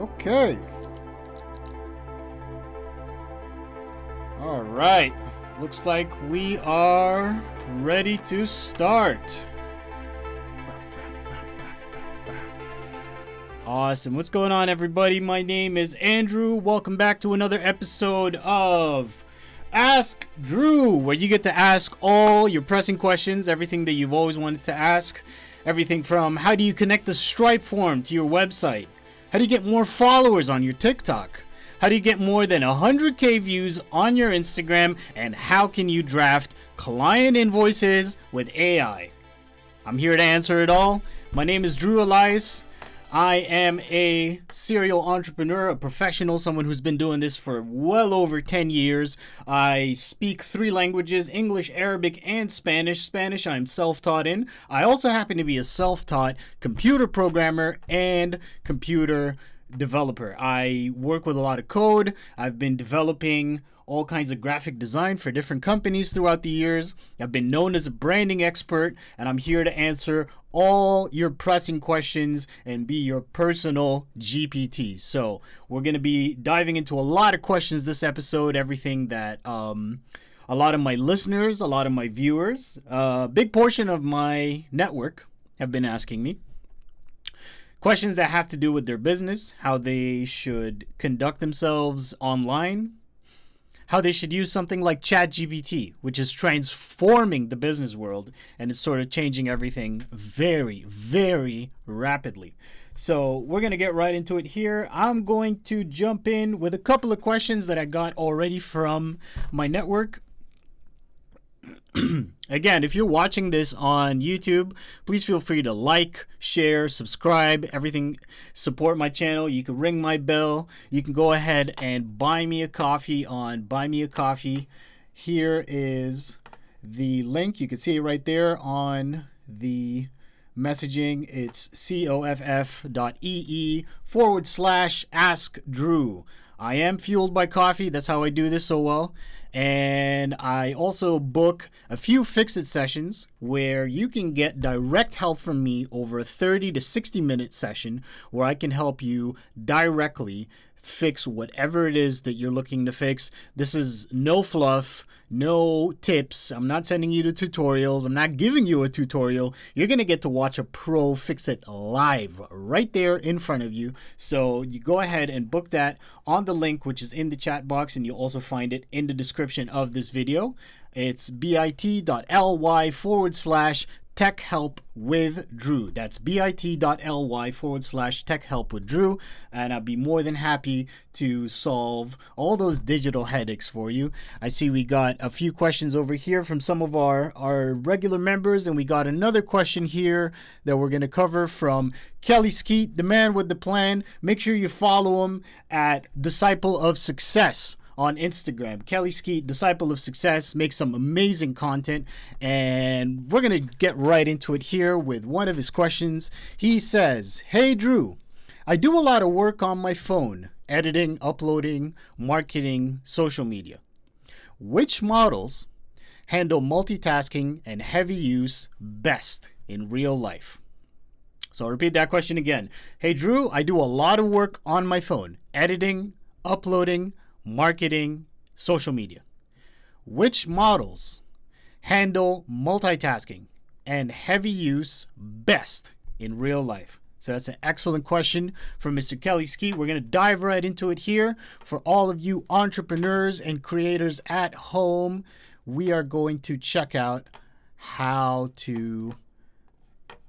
Okay. All right. Looks like we are ready to start. Awesome. What's going on, everybody? My name is Andrew. Welcome back to another episode of Ask Drew, where you get to ask all your pressing questions, everything that you've always wanted to ask. Everything from how do you connect the Stripe form to your website? How do you get more followers on your TikTok? How do you get more than 100K views on your Instagram? And how can you draft client invoices with AI? I'm here to answer it all. My name is Drew Elias. I am a serial entrepreneur, a professional, someone who's been doing this for well over 10 years. I speak 3 languages, English, Arabic, and Spanish. Spanish I'm self-taught in. I also happen to be a self-taught computer programmer and computer developer. I work with a lot of code. I've been developing all kinds of graphic design for different companies throughout the years. I've been known as a branding expert, and I'm here to answer all your pressing questions and be your personal GPT. So we're going to be diving into a lot of questions this episode, everything that a lot of my listeners, a lot of my viewers, a big portion of my network have been asking me. Questions that have to do with their business, how they should conduct themselves online, how they should use something like ChatGPT, which is transforming the business world and it's sort of changing everything very, very rapidly. So we're going to get right into it here. I'm going to jump in with a couple of questions that I got already from my network. Again, if you're watching this on YouTube, please feel free to like, share, subscribe, everything. Support my channel. You can ring my bell. You can go ahead and buy me a coffee on Buy Me a Coffee. Here is the link. You can see it right there on the messaging. It's coff.ee/Ask Drew. I am fueled by coffee. That's how I do this so well. And I also book a few Fix-It sessions where you can get direct help from me over a 30 to 60 minute session where I can help you directly fix whatever it is that you're looking to fix. This is no fluff, no tips. I'm not sending you to tutorials. I'm not giving you a tutorial. You're going to get to watch a pro fix it live right there in front of you. So you go ahead and book that on the link, which is in the chat box, and you'll also find it in the description of this video. It's bit.ly/Tech Help with Drew. That's bit.ly/Tech Help with Drew. And I'll be more than happy to solve all those digital headaches for you. I see we got a few questions over here from some of our regular members, and we got another question here that we're going to cover from Kelly Skeete, the man with the plan. Make sure you follow him at Disciple of Success on Instagram. Kelly Skeete, Disciple of Success, makes some amazing content, and we're going to get right into it here with one of his questions. He says, "Hey Drew, I do a lot of work on my phone, editing, uploading, marketing, social media. Which models handle multitasking and heavy use best in real life?" So I'll repeat that question again. Hey Drew, I do a lot of work on my phone, editing, uploading, marketing, social media. Which models handle multitasking and heavy use best in real life? So that's an excellent question from Mr. Kelly Skeete. We're going to dive right into it here. For all of you entrepreneurs and creators at home, we are going to check out how to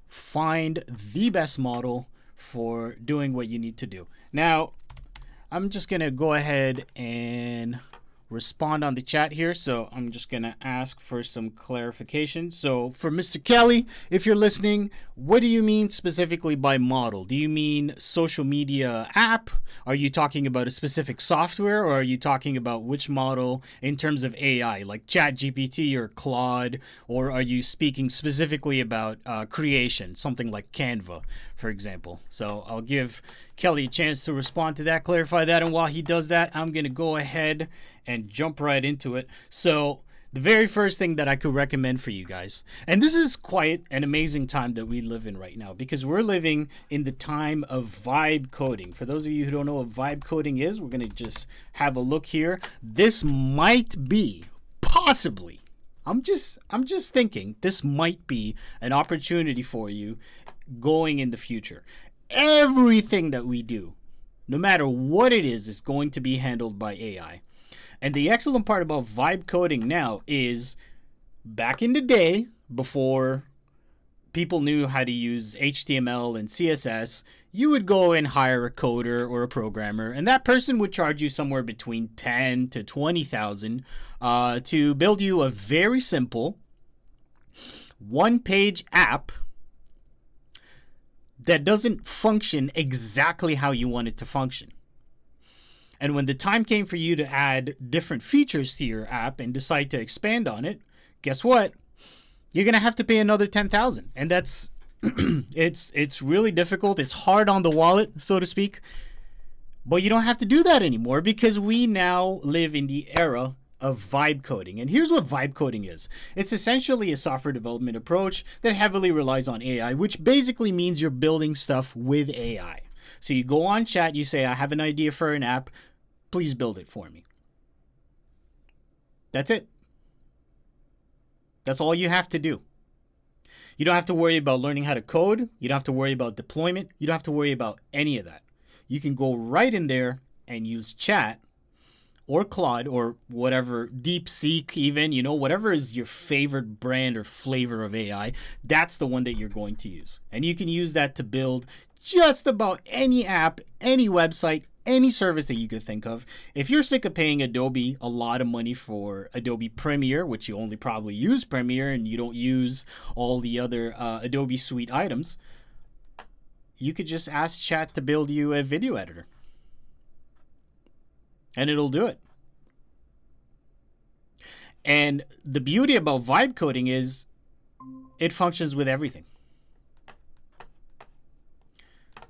find the best model for doing what you need to do. Now, I'm just going to go ahead and respond on the chat here. So I'm just going to ask for some clarification. So for Mr. Kelly, if you're listening, what do you mean specifically by model? Do you mean social media app? Are you talking about a specific software, or are you talking about which model in terms of AI, like ChatGPT or Claude, or are you speaking specifically about creation, something like Canva, for example? So I'll give Kelly a chance to respond to that, clarify that, and while he does that, I'm going to go ahead and jump right into it. So The very first thing that I could recommend for you guys, and this is quite an amazing time that we live in right now, because we're living in the time of vibe coding. For those of you who don't know what vibe coding is, we're going to just have a look here. This might be, possibly, I'm just thinking, this might be an opportunity for you going in the future. Everything that we do, no matter what it is going to be handled by AI. And the excellent part about vibe coding now is, back in the day, before people knew how to use HTML and CSS, you would go and hire a coder or a programmer, and that person would charge you somewhere between 10 to 20,000 to build you a very simple one-page app that doesn't function exactly how you want it to function. And when the time came for you to add different features to your app and decide to expand on it, guess what? You're going to have to pay another 10,000. And that's it's really difficult. It's hard on the wallet, so to speak. But you don't have to do that anymore, because we now live in the era of vibe coding. And here's what vibe coding is. It's essentially a software development approach that heavily relies on AI, which basically means you're building stuff with AI. So you go on chat, you say, I have an idea for an app, please build it for me. That's it. That's all you have to do. You don't have to worry about learning how to code. You don't have to worry about deployment. You don't have to worry about any of that. You can go right in there and use chat or Claude or whatever, DeepSeek even, whatever is your favorite brand or flavor of AI, that's the one that you're going to use. And you can use that to build just about any app, any website, any service that you could think of. If you're sick of paying Adobe a lot of money for Adobe Premiere, which you only probably use Premiere and you don't use all the other Adobe Suite items, you could just ask Chat to build you a video editor. And it'll do it. And the beauty about vibe coding is it functions with everything.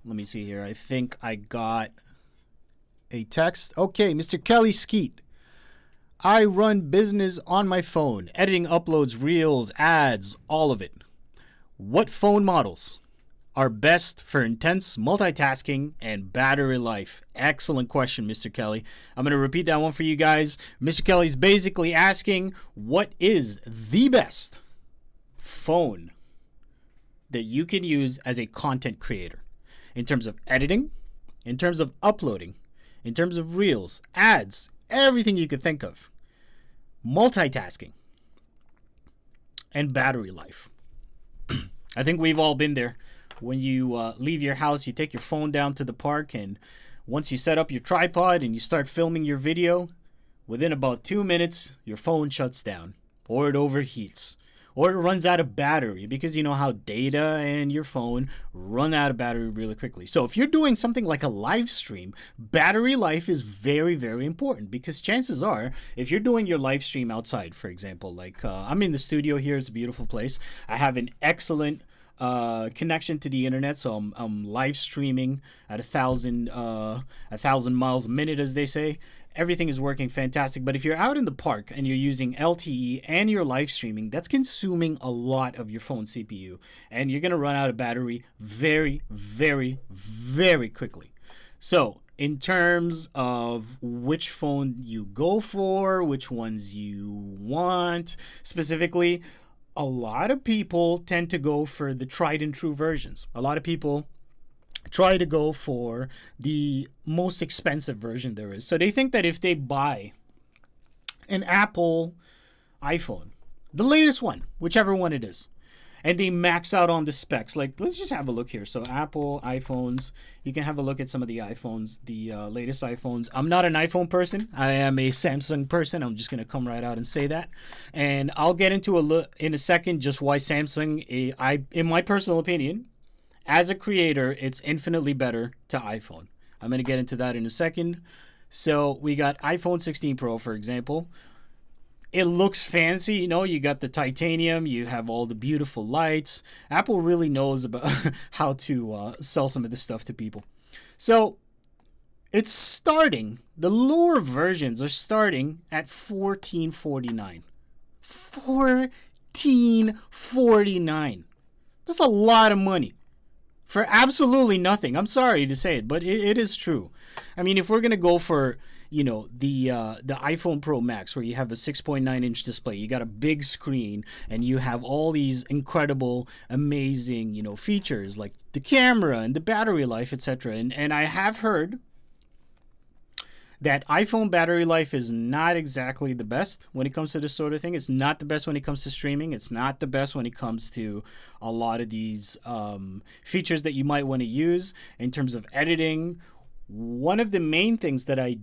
Let me see here. I think I got a text. Okay, Mr. Kelly Skeete. I run business on my phone, editing uploads, reels, ads, all of it. What phone models are best for intense multitasking and battery life? Excellent question, Mr. Kelly. I'm going to repeat that one for you guys. Mr. Kelly's basically asking, what is the best phone that you can use as a content creator in terms of editing, in terms of uploading, in terms of reels, ads, everything you could think of, multitasking, and battery life? I think we've all been there. When you leave your house, you take your phone down to the park, and once you set up your tripod and you start filming your video, within about 2 minutes, your phone shuts down, or it overheats, or it runs out of battery, because you know how data and your phone run out of battery really quickly. So if you're doing something like a live stream, battery life is very, very important, because chances are, if you're doing your live stream outside, for example, like I'm in the studio here, it's a beautiful place. I have an excellent connection to the internet, so I'm live streaming at 1,000 miles a minute, as they say. Everything is working fantastic. But if you're out in the park and you're using LTE and you're live streaming, that's consuming a lot of your phone CPU, and you're gonna run out of battery very, very, very quickly. So in terms of which phone you go for, which ones you want specifically, a lot of people tend to go for the tried and true versions. A lot of people try to go for the most expensive version there is. So they think that if they buy an Apple iPhone, the latest one, whichever one it is, and they max out on the specs. Like, let's just have a look here. So Apple iPhones, you can have a look at some of the iPhones, the latest iPhones. I'm not an iPhone person. I am a Samsung person. I'm just going to come right out and say that. And I'll get into in a second just why Samsung, in my personal opinion, as a creator, it's infinitely better to iPhone. I'm going to get into that in a second. So we got iPhone 16 Pro, for example. It looks fancy, you got the titanium, you have all the beautiful lights. Apple really knows about how to sell some of this stuff to people. So it's starting, the lower versions are starting at $1449. $14.49. That's a lot of money for absolutely nothing. I'm sorry to say it, but it is true. I mean, if we're gonna go for the iPhone Pro Max, where you have a 6.9-inch display, you got a big screen, and you have all these incredible, amazing features like the camera and the battery life, etc. And I have heard that iPhone battery life is not exactly the best when it comes to this sort of thing. It's not the best when it comes to streaming. It's not the best when it comes to a lot of these features that you might want to use in terms of editing. One of the main things that I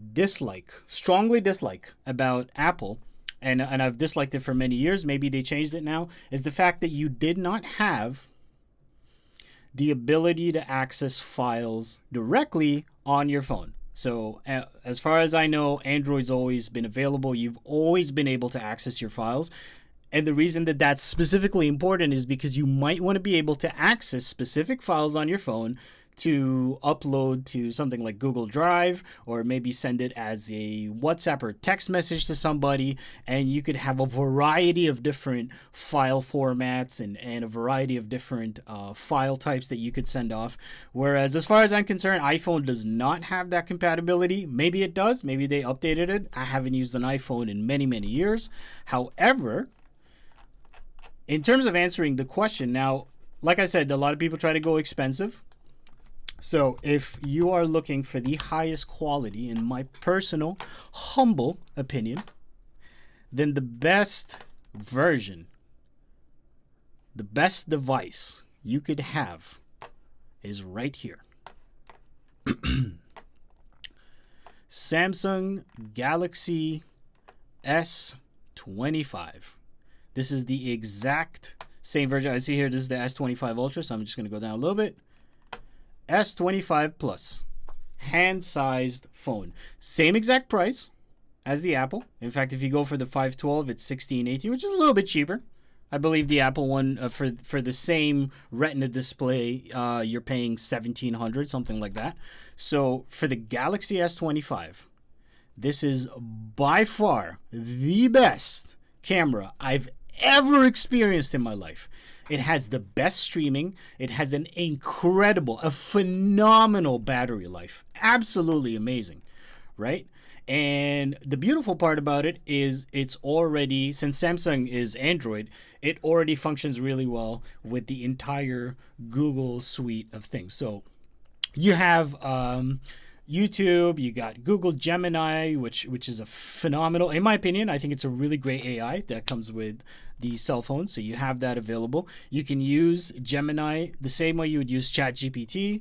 strongly dislike about Apple, and I've disliked it for many years, maybe they changed it now, is the fact that you did not have the ability to access files directly on your phone. So as far as I know, Android's always been available. You've always been able to access your files. And the reason that that's specifically important is because you might want to be able to access specific files on your phone to upload to something like Google Drive, or maybe send it as a WhatsApp or text message to somebody, and you could have a variety of different file formats and a variety of different file types that you could send off. Whereas as far as I'm concerned, iPhone does not have that compatibility. Maybe it does, maybe they updated it. I haven't used an iPhone in many years. However, in terms of answering the question, now, like I said, a lot of people try to go expensive. So if you are looking for the highest quality, in my personal, humble opinion, then the best version, the best device you could have is right here. Samsung Galaxy S25. This is the exact same version. I see here, this is the S25 Ultra, so I'm just going to go down a little bit. S25 Plus, hand-sized phone. Same exact price as the Apple. In fact, if you go for the 512, it's $16.18, which is a little bit cheaper. I believe the Apple one, for the same Retina display, you're paying $1,700, something like that. So for the Galaxy S25, this is by far the best camera I've ever experienced in my life. It has the best streaming. It has a phenomenal battery life. Absolutely amazing, right? And the beautiful part about it is it's already, since Samsung is Android, it already functions really well with the entire Google suite of things. So you have YouTube, you got Google Gemini, which is a phenomenal, in my opinion, I think it's a really great AI that comes with the cell phone. So you have that available. You can use Gemini the same way you would use ChatGPT,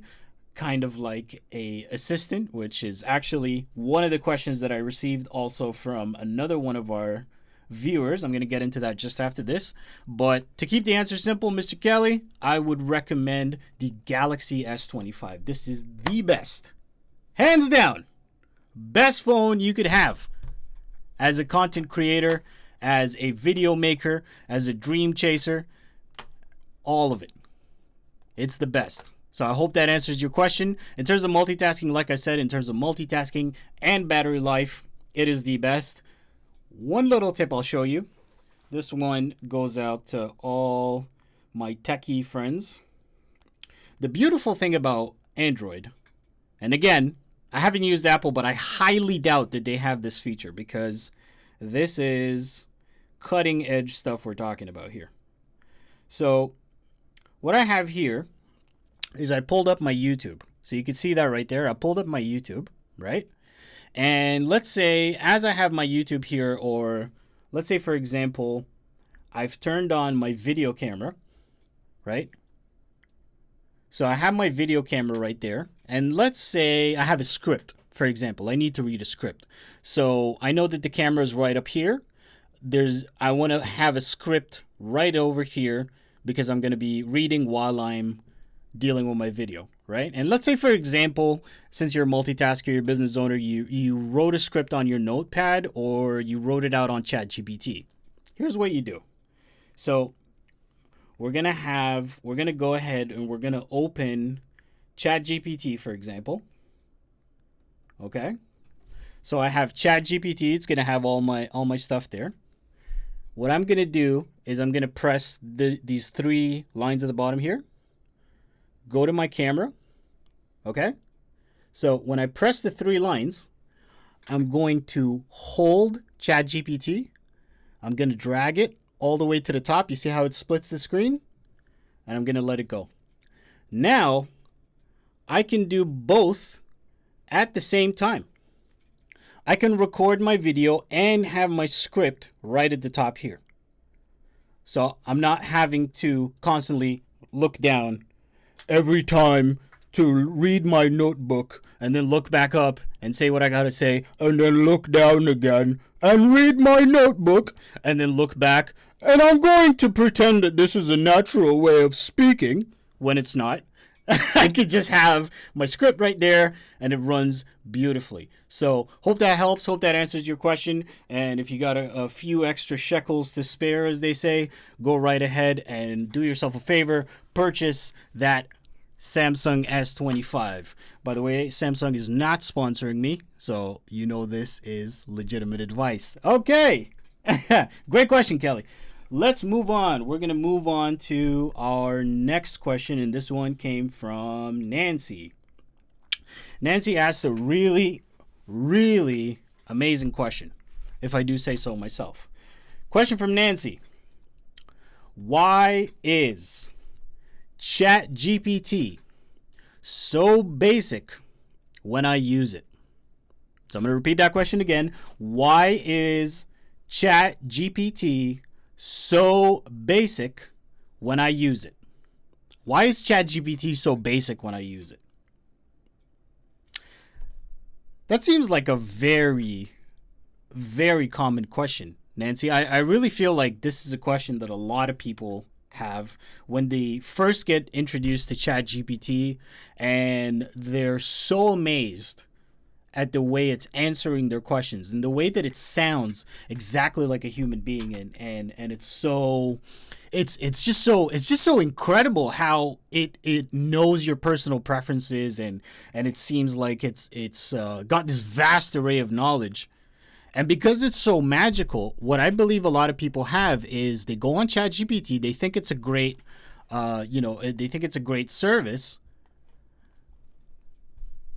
kind of like a assistant, which is actually one of the questions that I received also from another one of our viewers. I'm going to get into that just after this. But to keep the answer simple, Mr. Kelly, I would recommend the Galaxy S25. This is the best, hands down, best phone you could have as a content creator, as a video maker, as a dream chaser, all of it. It's the best. So I hope that answers your question. In terms of multitasking, like I said, in terms of multitasking and battery life, it is the best. One little tip I'll show you. This one goes out to all my techie friends. The beautiful thing about Android, and again, I haven't used Apple, but I highly doubt that they have this feature, because this is cutting edge stuff we're talking about here. So what I have here is I pulled up my YouTube. So you can see that right there. I pulled up my YouTube, right? And let's say as I have my YouTube here, or let's say, for example, I've turned on my video camera, right? So I have my video camera right there. And let's say I have a script, for example. I need to read a script. So I know that the camera is right up here. I want to have a script right over here, because I'm going to be reading while I'm dealing with my video, right? And let's say, for example, since you're a multitasker, you're a business owner, you wrote a script on your notepad, or you wrote it out on ChatGPT. Here's what you do. So we're going to go ahead and we're going to open ChatGPT, for example. Okay. So I have ChatGPT. It's going to have all my stuff there. what I'm going to do is I'm going to press these 3 lines at the bottom here. Go to my camera. Okay? So when I press the 3 lines, I'm going to hold ChatGPT. I'm going to drag it all the way to the top. You see how it splits the screen? And I'm going to let it go. Now, I can do both at the same time. I can record my video and have my script right at the top here. So I'm not having to constantly look down every time to read my notebook and then look back up and say what I gotta say and then look down again and read my notebook and then look back, and I'm going to pretend that this is a natural way of speaking when it's not. I could just have my script right there and it runs beautifully. So hope that helps. Hope that answers your question. And if you got a few extra shekels to spare, as they say, go right ahead and do yourself a favor. Purchase that Samsung S25. By the way, Samsung is not sponsoring me, so you know this is legitimate advice. Okay. Great question, Kelly. Let's move on. We're going to move on to our next question, and this one came from Nancy. Nancy asked a really, really amazing question, if I do say so myself. Question from Nancy. Why is ChatGPT so basic when I use it? So I'm going to repeat that question again. Why is ChatGPT so basic when I use it? Why is ChatGPT so basic when I use it? That seems like a very, very common question, Nancy. I really feel like this is a question that a lot of people have when they first get introduced to ChatGPT, and they're so amazed at the way it's answering their questions and the way that it sounds exactly like a human being, and it's so it's just so incredible how it knows your personal preferences, and it seems like it's got this vast array of knowledge. And because it's so magical, what I believe a lot of people have is they go on ChatGPT, they think it's a great they think it's a great service,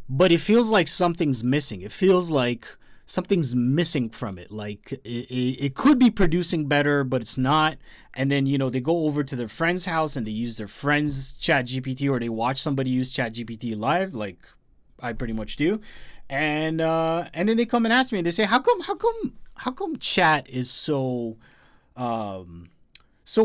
but it feels like something's missing. It feels like something's missing from it. Like it could be producing better, but it's not. And then, they go over to their friend's house and they use their friend's ChatGPT, or they watch somebody use ChatGPT live, like I pretty much do. And then they come and ask me, and they say, how come chat is so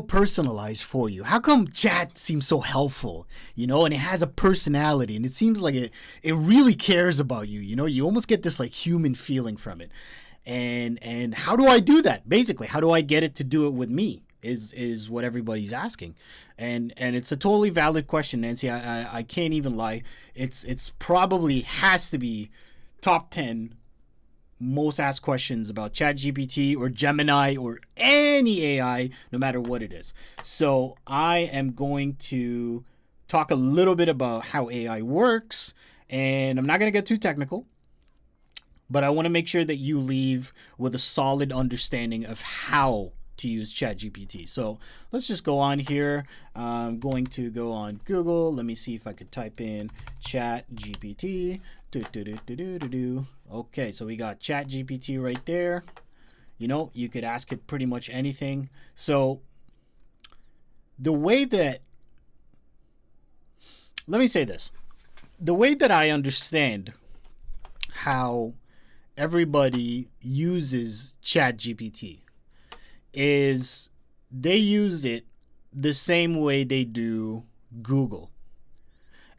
personalized for you? How come chat seems so helpful, and it has a personality, and it seems like it really cares about you, you almost get this like human feeling from it. And how do I do that? Basically, how do I get it to do it with me is what everybody's asking. And it's a totally valid question, Nancy. I can't even lie. It's probably has to be top 10 most asked questions about ChatGPT or Gemini or any AI, no matter what it is. So I am going to talk a little bit about how AI works, and I'm not going to get too technical, but I want to make sure that you leave with a solid understanding of how to use ChatGPT. So let's just go on here. I'm going to go on Google. Let me see if I could type in ChatGPT. Okay, so we got ChatGPT right there. You could ask it pretty much anything. So the way that, let me say this, the way that I understand how everybody uses ChatGPT is they use it the same way they do Google.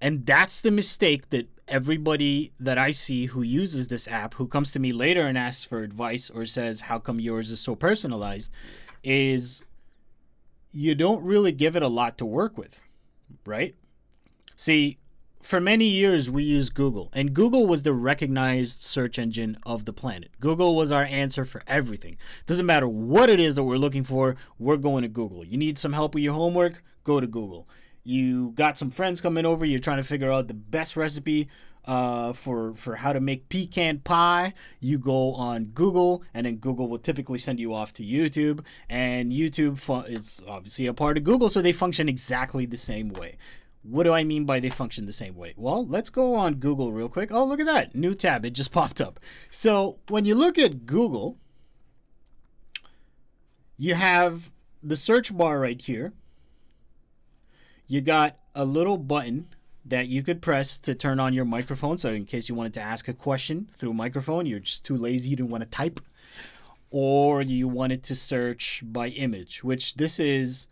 And that's the mistake that everybody that I see who uses this app, who comes to me later and asks for advice or says, how come yours is so personalized, is you don't really give it a lot to work with, right? See, for many years we used Google, and Google was the recognized search engine of the planet. Google was our answer for everything. Doesn't matter what it is that we're looking for, we're going to Google. You need some help with your homework, go to Google. You got some friends coming over, you're trying to figure out the best recipe for how to make pecan pie, you go on Google, and then Google will typically send you off to YouTube, and YouTube is obviously a part of Google, so they function exactly the same way. What do I mean by they function the same way? Well, let's go on Google real quick. Oh, look at that. New tab. It just popped up. So when you look at Google, you have the search bar right here. You got a little button that you could press to turn on your microphone. So in case you wanted to ask a question through a microphone, you're just too lazy, you didn't want to type. Or you wanted to search by image, which this is...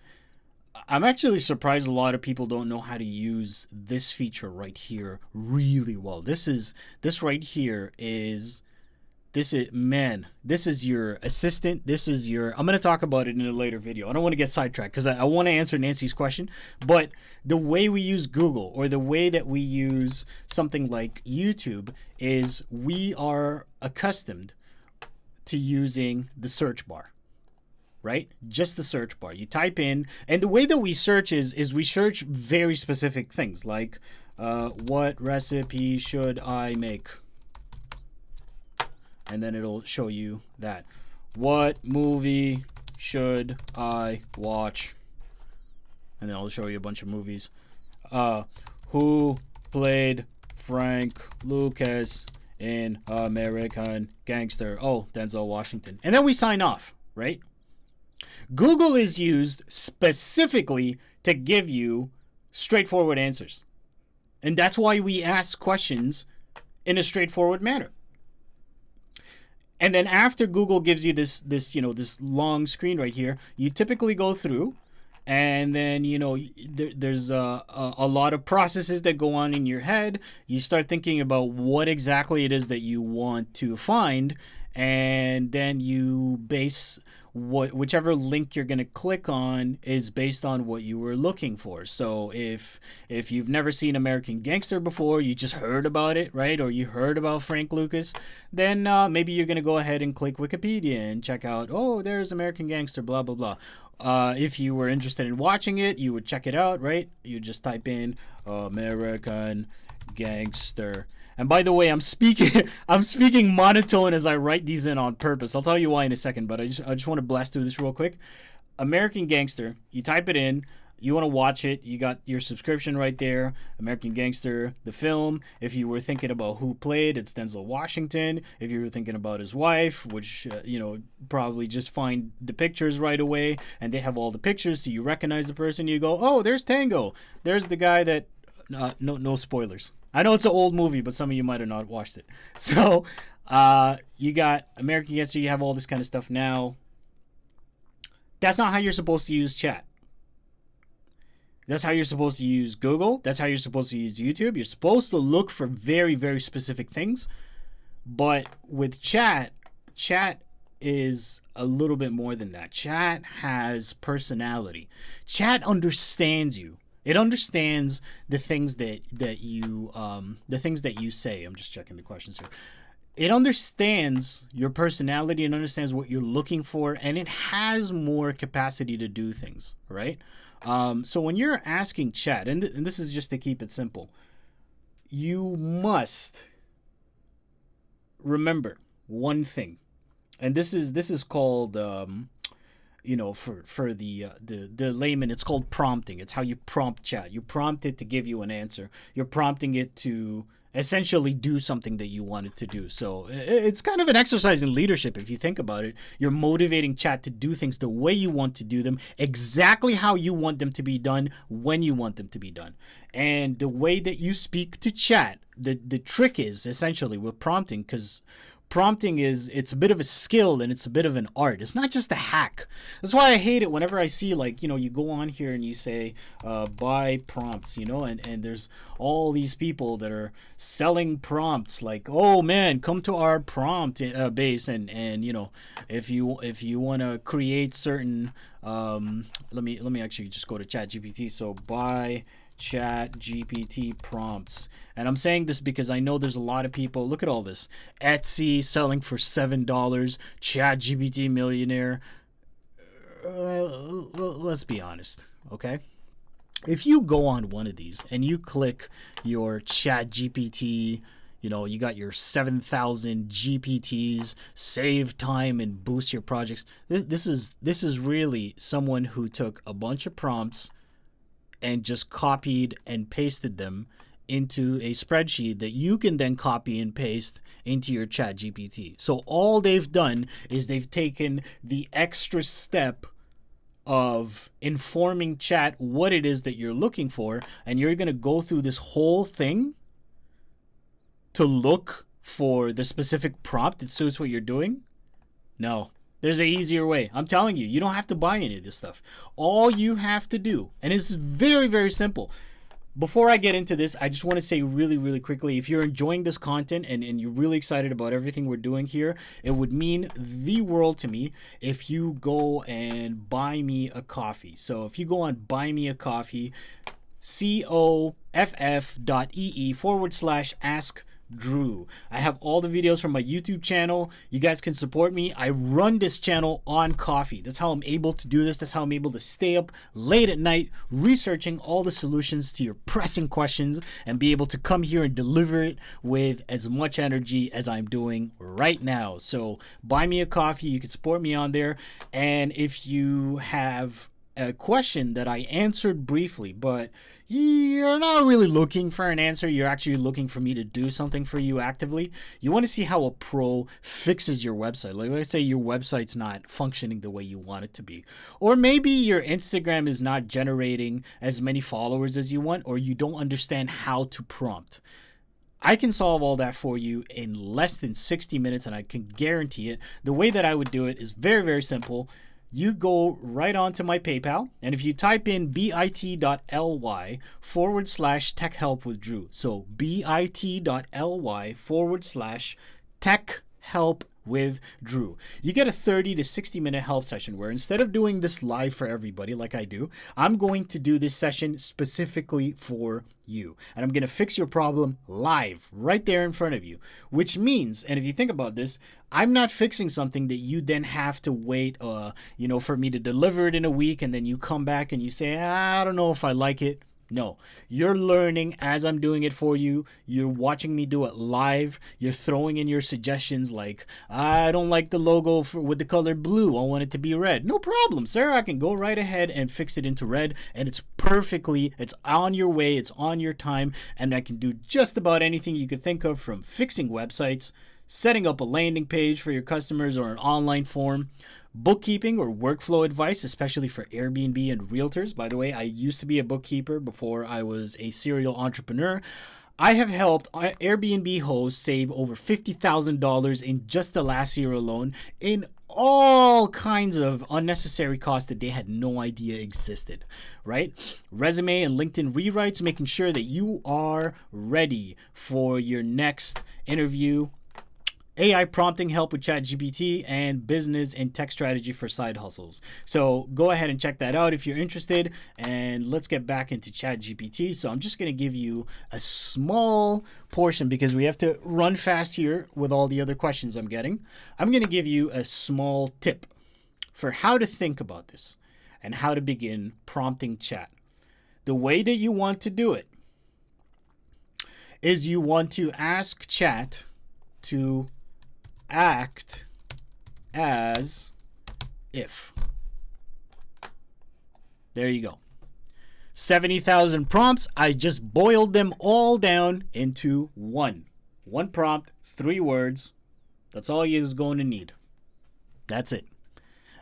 I'm actually surprised a lot of people don't know how to use this feature right here really well. This right here is your assistant. I'm going to talk about it in a later video. I don't want to get sidetracked because I want to answer Nancy's question. But the way we use Google, or the way that we use something like YouTube, is we are accustomed to using the search bar. Right? Just the search bar. You type in, and the way that we search is we search very specific things, like what recipe should I make? And then it'll show you that. What movie should I watch? And then it'll show you a bunch of movies. Who played Frank Lucas in American Gangster? Oh, Denzel Washington. And then we sign off, right? Google is used specifically to give you straightforward answers. And that's why we ask questions in a straightforward manner. And then after Google gives you this long screen right here, you typically go through, and then, there's a lot of processes that go on in your head. You start thinking about what exactly it is that you want to find, and then you base whichever link you're going to click on is based on what you were looking for. So if you've never seen American Gangster before, you just heard about it, right? Or you heard about Frank Lucas, then maybe you're going to go ahead and click Wikipedia and check out, oh, there's American Gangster, blah, blah, blah. If you were interested in watching it, you would check it out, right? You just type in American Gangster. And by the way, I'm speaking monotone as I write these in on purpose. I'll tell you why in a second, but I just want to blast through this real quick. American Gangster, you type it in, you want to watch it, you got your subscription right there, American Gangster, the film. If you were thinking about who played, it's Denzel Washington. If you were thinking about his wife, which, probably just find the pictures right away, and they have all the pictures, so you recognize the person, you go, oh, there's Tango. There's the guy that, no spoilers. I know it's an old movie, but some of you might have not watched it. So, you got American Gangster, you have all this kind of stuff now. That's not how you're supposed to use chat. That's how you're supposed to use Google. That's how you're supposed to use YouTube. You're supposed to look for very, very specific things. But with chat is a little bit more than that. Chat has personality. Chat understands you. It understands the things that you say. I'm just checking the questions here. It understands your personality and understands what you're looking for, and it has more capacity to do things, right? So when you're asking chat, and this is just to keep it simple, you must remember one thing, and this is called for the layman, it's called prompting. It's how you prompt chat. You prompt it to give you an answer. You're prompting it to essentially do something that you want it to do. So it's kind of an exercise in leadership if you think about it. You're motivating chat to do things the way you want to do them, exactly how you want them to be done, when you want them to be done. And the way that you speak to chat, the trick is essentially with prompting, because prompting it's a bit of a skill and it's a bit of an art. It's not just a hack. That's why I hate it whenever I see, you go on here and you say buy prompts, and there's all these people that are selling prompts, like, oh man, come to our prompt base, and if you want to create certain let me actually just go to ChatGPT. So buy ChatGPT prompts. And I'm saying this because I know there's a lot of people. Look at all this. Etsy selling for $7. ChatGPT millionaire. Let's be honest, okay? If you go on one of these and you click your ChatGPT You know, you got your 7,000 GPTs, save time and boost your projects. This is really someone who took a bunch of prompts and just copied and pasted them into a spreadsheet that you can then copy and paste into your ChatGPT. So all they've done is they've taken the extra step of informing chat what it is that you're looking for, and you're going to go through this whole thing to look for the specific prompt that suits what you're doing? No. There's an easier way. I'm telling you, you don't have to buy any of this stuff. All you have to do, and it's very, very simple. Before I get into this, I just want to say really, really quickly, if you're enjoying this content and you're really excited about everything we're doing here, it would mean the world to me if you go and buy me a coffee. So if you go on Buy Me a Coffee, coff.ee/ask Drew. I have all the videos from my YouTube channel. You guys can support me. I run this channel on coffee. That's how I'm able to do this. That's how I'm able to stay up late at night researching all the solutions to your pressing questions and be able to come here and deliver it with as much energy as I'm doing right now. So buy me a coffee. You can support me on there. And if you have a question that I answered briefly, but you're not really looking for an answer, you're actually looking for me to do something for you actively, you want to see how a pro fixes your website. Like, let's say your website's not functioning the way you want it to be, or maybe your Instagram is not generating as many followers as you want, or you don't understand how to prompt. I can solve all that for you in less than 60 minutes, and I can guarantee it. The way that I would do it is very, very simple. You go right onto my PayPal, and if you type in bit.ly/tech help with Drew, so bit.ly/tech help with Drew, you get a 30 to 60 minute help session where instead of doing this live for everybody like I do, I'm going to do this session specifically for you, and I'm going to fix your problem live right there in front of you, which means, and if you think about this, I'm not fixing something that you then have to wait for me to deliver it in a week, and then you come back and you say, I don't know if I like it. No, you're learning as I'm doing it for you. You're watching me do it live. You're throwing in your suggestions like, I don't like the logo with the color blue. I want it to be red. No problem, sir. I can go right ahead and fix it into red, and it's on your way. It's on your time, and I can do just about anything you could think of, from fixing websites, setting up a landing page for your customers or an online form, bookkeeping or workflow advice, especially for Airbnb and realtors. By the way, I used to be a bookkeeper before I was a serial entrepreneur. I have helped Airbnb hosts save over $50,000 in just the last year alone in all kinds of unnecessary costs that they had no idea existed, right? Resume and LinkedIn rewrites, making sure that you are ready for your next interview. AI prompting help with ChatGPT, and business and tech strategy for side hustles. So go ahead and check that out if you're interested, and let's get back into ChatGPT. So I'm just going to give you a small portion because we have to run fast here with all the other questions I'm getting. I'm going to give you a small tip for how to think about this and how to begin prompting chat. The way that you want to do it is you want to ask chat to act as if. There you go. 70,000 prompts. I just boiled them all down into one prompt, 3 words. That's all you're going to need. That's it.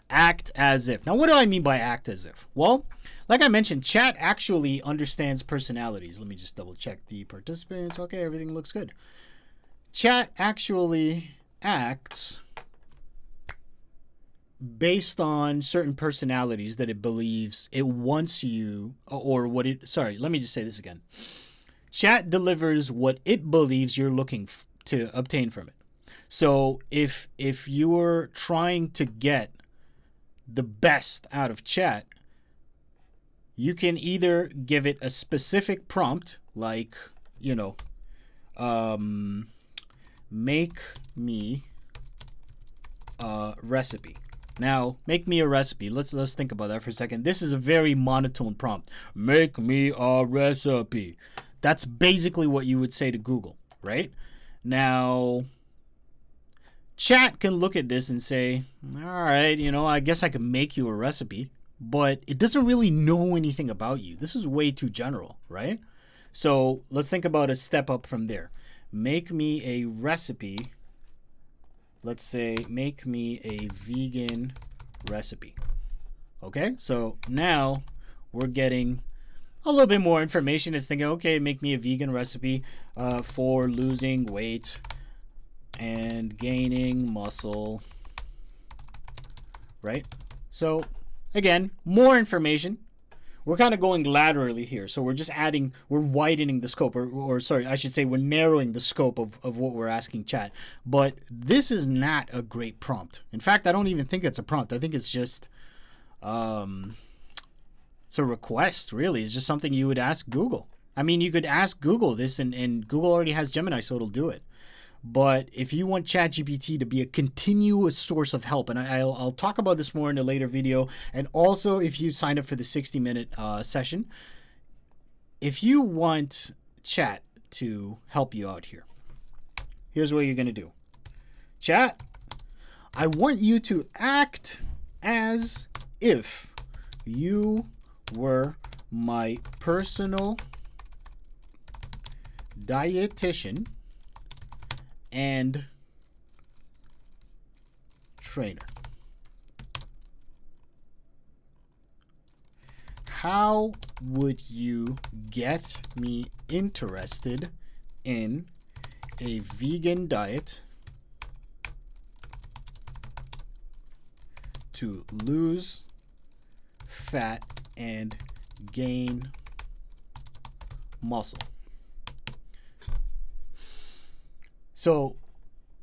Act as if. Now, what do I mean by act as if? Well, like I mentioned, chat actually understands personalities. Let me just double check the participants. Okay, everything looks good. Chat actually acts based on certain personalities that it believes it wants you, or what it, sorry, let me just say this again. Chat delivers what it believes you're looking to obtain from it. So if you're trying to get the best out of chat, you can either give it a specific prompt like, make me a recipe. Now, make me a recipe. Let's think about that for a second. This is a very monotone prompt. Make me a recipe. That's basically what you would say to Google, right? Now, Chat can look at this and say, all right, I guess I can make you a recipe, but it doesn't really know anything about you. This is way too general, right? So let's think about a step up from there. Make me a recipe. Let's say, make me a vegan recipe. Okay, so now we're getting a little bit more information. It's thinking, okay, make me a vegan recipe for losing weight and gaining muscle, right? So again, more information. We're kind of going laterally here. So we're just we're widening the scope, or sorry, I should say we're narrowing the scope of what we're asking Chat. But this is not a great prompt. In fact, I don't even think it's a prompt. I think it's just, it's a request, really. It's just something you would ask Google. I mean, you could ask Google this, and Google already has Gemini, so it'll do it. But if you want ChatGPT to be a continuous source of help, and I'll talk about this more in a later video, and also if you sign up for the 60-minute session, if you want Chat to help you out here, here's what you're going to do. Chat, I want you to act as if you were my personal dietitian and trainer. How would you get me interested in a vegan diet to lose fat and gain muscle? So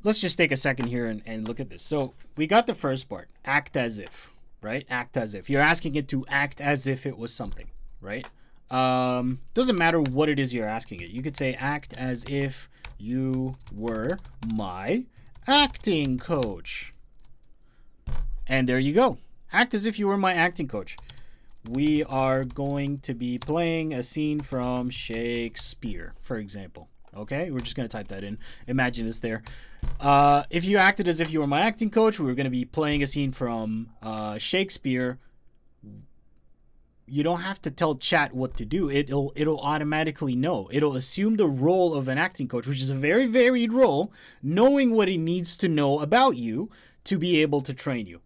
let's just take a second here and look at this. So we got the first part, act as if, right? Act as if. You're asking it to act as if it was something, right? Doesn't matter what it is you're asking it. You could say act as if you were my acting coach. And there you go. Act as if you were my acting coach. We are going to be playing a scene from Shakespeare, for example. Okay, we're just going to type that in. Imagine it's there. If you acted as if you were my acting coach, we were going to be playing a scene from Shakespeare. You don't have to tell Chat what to do. It'll automatically know. It'll assume the role of an acting coach, which is a very varied role, knowing what it needs to know about you to be able to train you.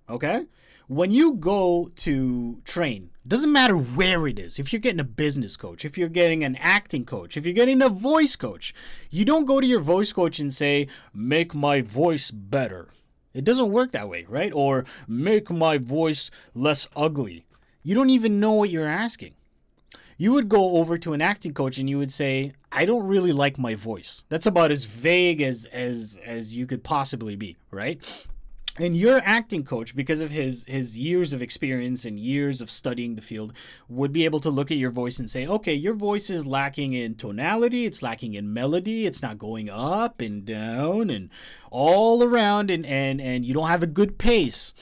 Okay? When you go to train, doesn't matter where it is. If you're getting a business coach, if you're getting an acting coach, if you're getting a voice coach, you don't go to your voice coach and say, make my voice better. It doesn't work that way, right? Or make my voice less ugly. You don't even know what you're asking. You would go over to an acting coach and you would say, I don't really like my voice. That's about as vague as you could possibly be, right? And your acting coach, because of his years of experience and years of studying the field, would be able to look at your voice and say, okay, your voice is lacking in tonality, it's lacking in melody, it's not going up and down and all around, and you don't have a good pace.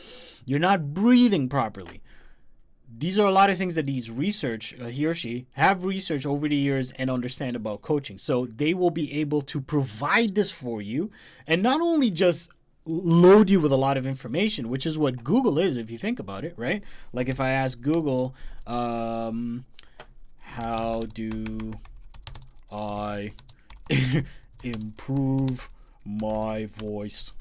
You're not breathing properly. These are a lot of things that he or she, have researched over the years and understand about coaching. So they will be able to provide this for you, and not only just load you with a lot of information, which is what Google is if you think about it, right? Like if I ask Google, how do I improve my voice,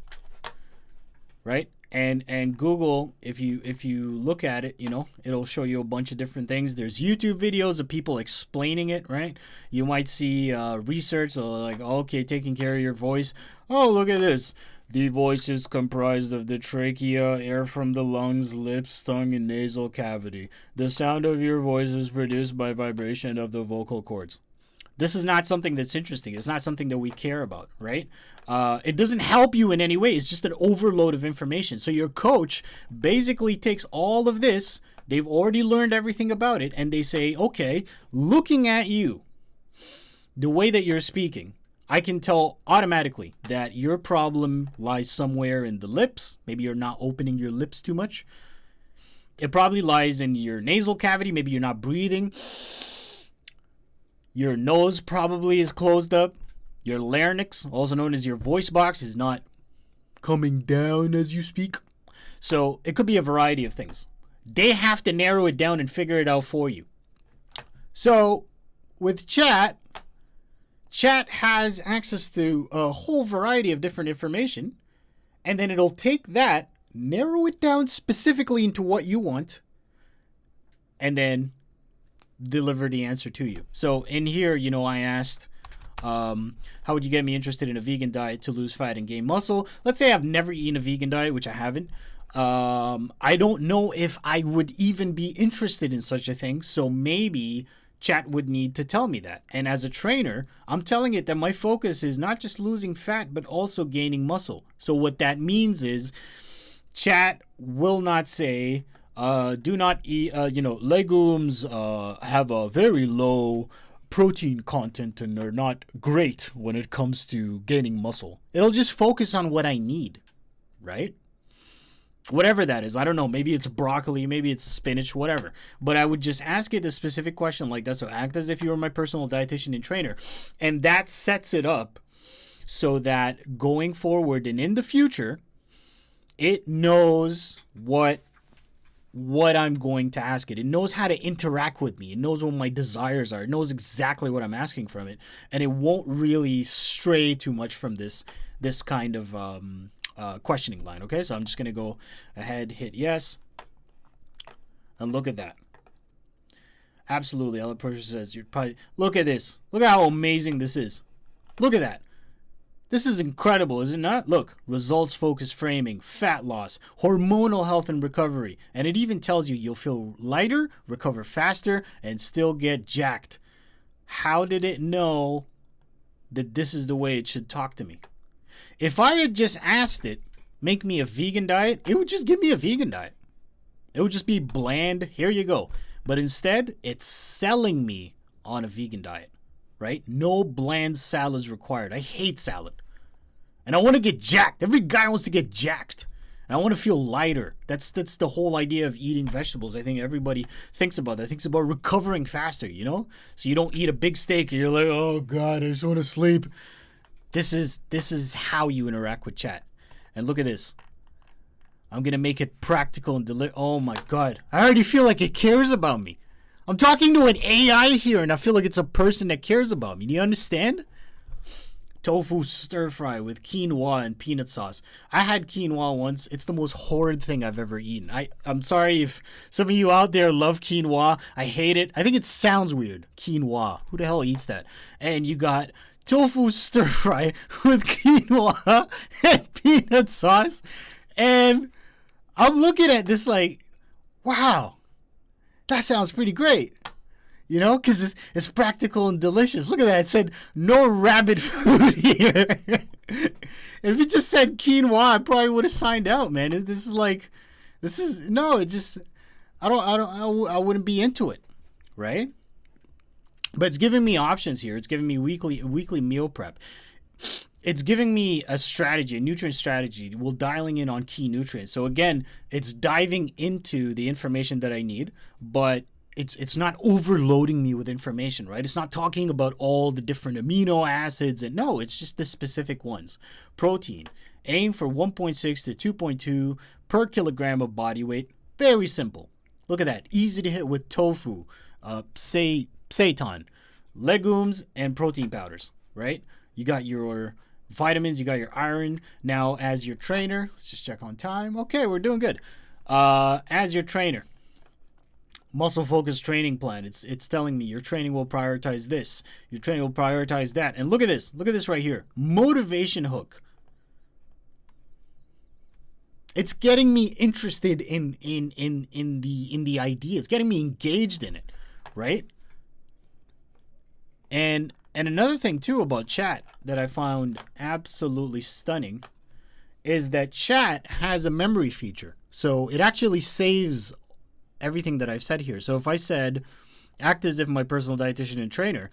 right? And Google, if you look at it, it'll show you a bunch of different things. There's YouTube videos of people explaining it, right? You might see research, so like, okay, taking care of your voice. Oh, look at this. The voice is comprised of the trachea, air from the lungs, lips, tongue, and nasal cavity. The sound of your voice is produced by vibration of the vocal cords. This is not something that's interesting. It's not something that we care about, right? It doesn't help you in any way. It's just an overload of information. So your coach basically takes all of this. They've already learned everything about it. And they say, okay, looking at you, the way that you're speaking, I can tell automatically that your problem lies somewhere in the lips. Maybe you're not opening your lips too much. It probably lies in your nasal cavity. Maybe you're not breathing. Your nose probably is closed up. Your larynx, also known as your voice box, is not coming down as you speak. So it could be a variety of things. They have to narrow it down and figure it out for you. So with Chat has access to a whole variety of different information, and then it'll take that, narrow it down specifically into what you want, and then deliver the answer to you. So in here, I asked, how would you get me interested in a vegan diet to lose fat and gain muscle? Let's say I've never eaten a vegan diet, which I haven't. I don't know if I would even be interested in such a thing. So maybe Chat would need to tell me that. And as a trainer, I'm telling it that my focus is not just losing fat, but also gaining muscle. So what that means is Chat will not say, do not eat, legumes have a very low protein content and they're not great when it comes to gaining muscle. It'll just focus on what I need, right? Whatever that is. I don't know. Maybe it's broccoli, maybe it's spinach, whatever. But I would just ask it a specific question like that. So act as if you were my personal dietitian and trainer. And that sets it up so that going forward and in the future, it knows what I'm going to ask it. It knows how to interact with me. It knows what my desires are. It knows exactly what I'm asking from it. And it won't really stray too much from this kind of questioning line. Okay, so I'm just going to go ahead, hit yes. And look at that. Absolutely. Other person says, you're probably, look at this. Look at how amazing this is. Look at that. This is incredible, is it not? Look, results-focused framing, fat loss, hormonal health and recovery. And it even tells you you'll feel lighter, recover faster, and still get jacked. How did it know that this is the way it should talk to me? If I had just asked it, make me a vegan diet, it would just give me a vegan diet. It would just be bland, here you go. But instead, it's selling me on a vegan diet, right? No bland salads required. I hate salad. And I want to get jacked. Every guy wants to get jacked. And I want to feel lighter. That's the whole idea of eating vegetables. I think everybody thinks about that. Thinks about recovering faster, So you don't eat a big steak and you're like, oh God, I just want to sleep. This is how you interact with Chat. And look at this. I'm going to make it practical and oh my God. I already feel like it cares about me. I'm talking to an AI here and I feel like it's a person that cares about me. Do you understand? Tofu stir fry with quinoa and peanut sauce. I had quinoa once. It's the most horrid thing I've ever eaten. I'm sorry if some of you out there love quinoa. I hate it. I think it sounds weird. Quinoa. Who the hell eats that? And you got tofu stir fry with quinoa and peanut sauce. And I'm looking at this like, wow, that sounds pretty great. Because it's practical and delicious. Look at that. It said no rabbit food here. If it just said quinoa, I probably would have signed out, man. I wouldn't be into it, right? But it's giving me options here. It's giving me weekly meal prep. It's giving me a strategy, a nutrient strategy. We're dialing in on key nutrients. So again, it's diving into the information that I need, but it's not overloading me with information, right? It's not talking about all the different amino acids. And no, it's just the specific ones. Protein. Aim for 1.6 to 2.2 per kilogram of body weight. Very simple. Look at that. Easy to hit with tofu, seitan, legumes, and protein powders, right? You got your vitamins, you got your iron. Now, as your trainer, let's just check on time. Okay, we're doing good. As your trainer, muscle focused training plan. It's telling me your training will prioritize this. Your training will prioritize that. And look at this. Look at this right here. Motivation hook. It's getting me interested in the idea. It's getting me engaged in it, right? And another thing too about Chat that I found absolutely stunning is that Chat has a memory feature. So it actually saves everything that I've said here. So if I said, act as if my personal dietitian and trainer,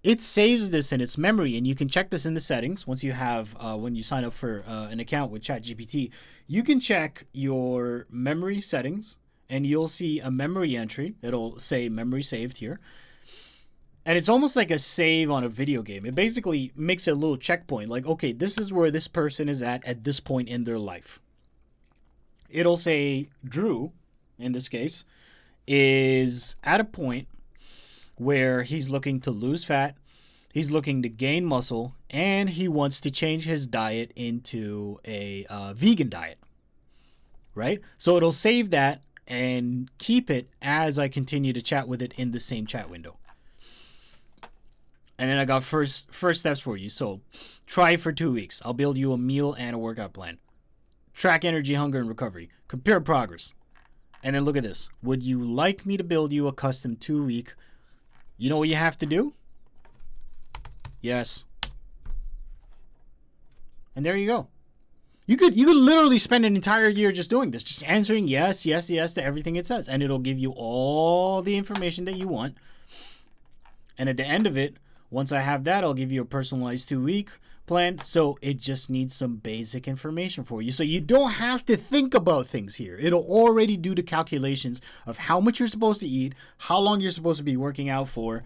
it saves this in its memory, and you can check this in the settings. Once you have, when you sign up for an account with ChatGPT, you can check your memory settings, and you'll see a memory entry. It'll say memory saved here. And it's almost like a save on a video game. It basically makes a little checkpoint. Like, okay, this is where this person is at this point in their life. It'll say Drew, in this case, is at a point where he's looking to lose fat, he's looking to gain muscle, and he wants to change his diet into a vegan diet, right? So it'll save that and keep it as I continue to chat with it in the same chat window. And then I got first steps for you. So try for 2 weeks. I'll build you a meal and a workout plan. Track energy, hunger, and recovery. Compare progress. And then look at this. Would you like me to build you a custom 2-week? You know what you have to do? Yes. And there you go. You could literally spend an entire year just doing this, just answering yes, yes, yes to everything it says. And it'll give you all the information that you want. And at the end of it, once I have that, I'll give you a personalized 2-week plan. So it just needs some basic information for you. So you don't have to think about things here. It'll already do the calculations of how much you're supposed to eat, how long you're supposed to be working out for,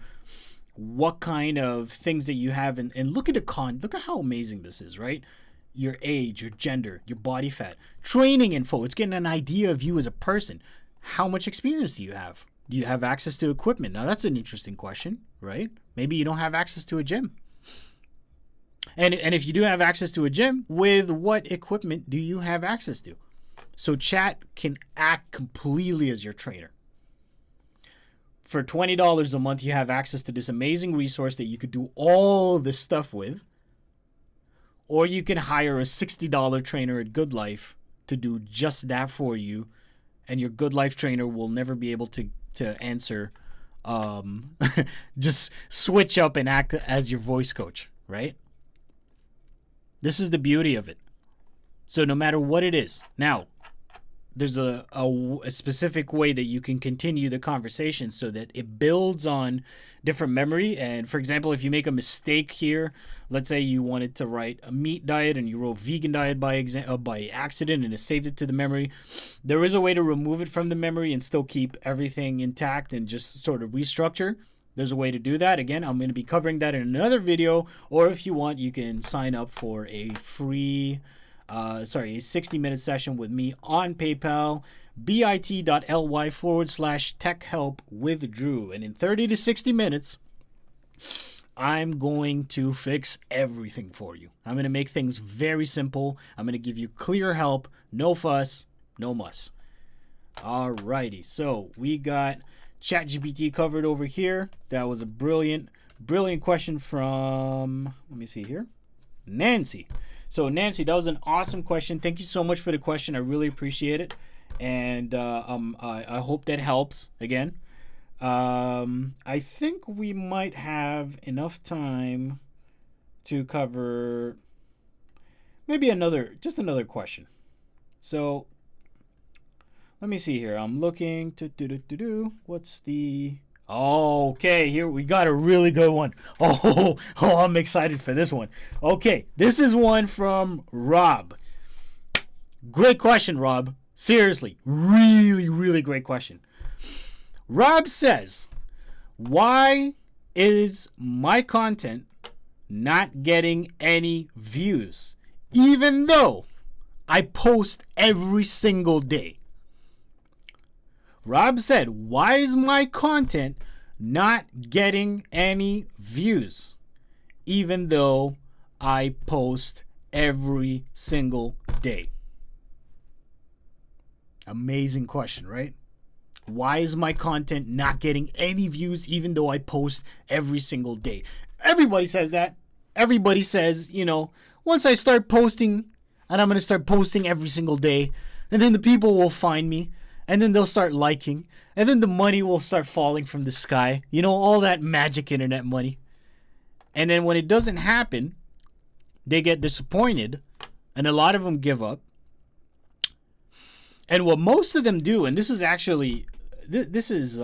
what kind of things that you have. And look at look at how amazing this is, right? Your age, your gender, your body fat, training info. It's getting an idea of you as a person. How much experience do you have? Do you have access to equipment? Now that's an interesting question, right? Maybe you don't have access to a gym. And if you do have access to a gym, with what equipment do you have access to? So chat can act completely as your trainer. For $20 a month, you have access to this amazing resource that you could do all this stuff with. Or you can hire a $60 trainer at Good Life to do just that for you. And your Good Life trainer will never be able to answer. Just switch up and act as your voice coach, right? This is the beauty of it. So no matter what it is. Now, there's a specific way that you can continue the conversation so that it builds on different memory. And for example, if you make a mistake here, let's say you wanted to write a meat diet and you wrote vegan diet by accident and it saved it to the memory, there is a way to remove it from the memory and still keep everything intact and just sort of restructure. There's a way to do that. Again, I'm going to be covering that in another video, or if you want, you can sign up for a free a 60-minute session with me on PayPal, bit.ly/tech help with Drew. And in 30 to 60 minutes, I'm going to fix everything for you. I'm going to make things very simple. I'm going to give you clear help, no fuss, no muss. Alrighty, so we got ChatGPT covered over here. That was a brilliant question from, let me see here, Nancy. So Nancy, that was an awesome question. Thank you so much for the question. I really appreciate it. And I hope that helps again. I think we might have enough time to cover maybe another question. So let me see here. I'm looking to what's the okay, here we got a really good one. Oh, I'm excited for this one. Okay, this is one from Rob. Great question, Rob. Seriously, really, really great question. Rob says, why is my content not getting any views, even though I post every single day? Rob said, why is my content not getting any views, even though I post every single day? Amazing question, right? Why is my content not getting any views, even though I post every single day? Everybody says that. Everybody says, once I start posting, and I'm going to start posting every single day, and then the people will find me, and then they'll start liking, and then the money will start falling from the sky. All that magic internet money. And then when it doesn't happen, they get disappointed, and a lot of them give up. And what most of them do, and this is actually, this is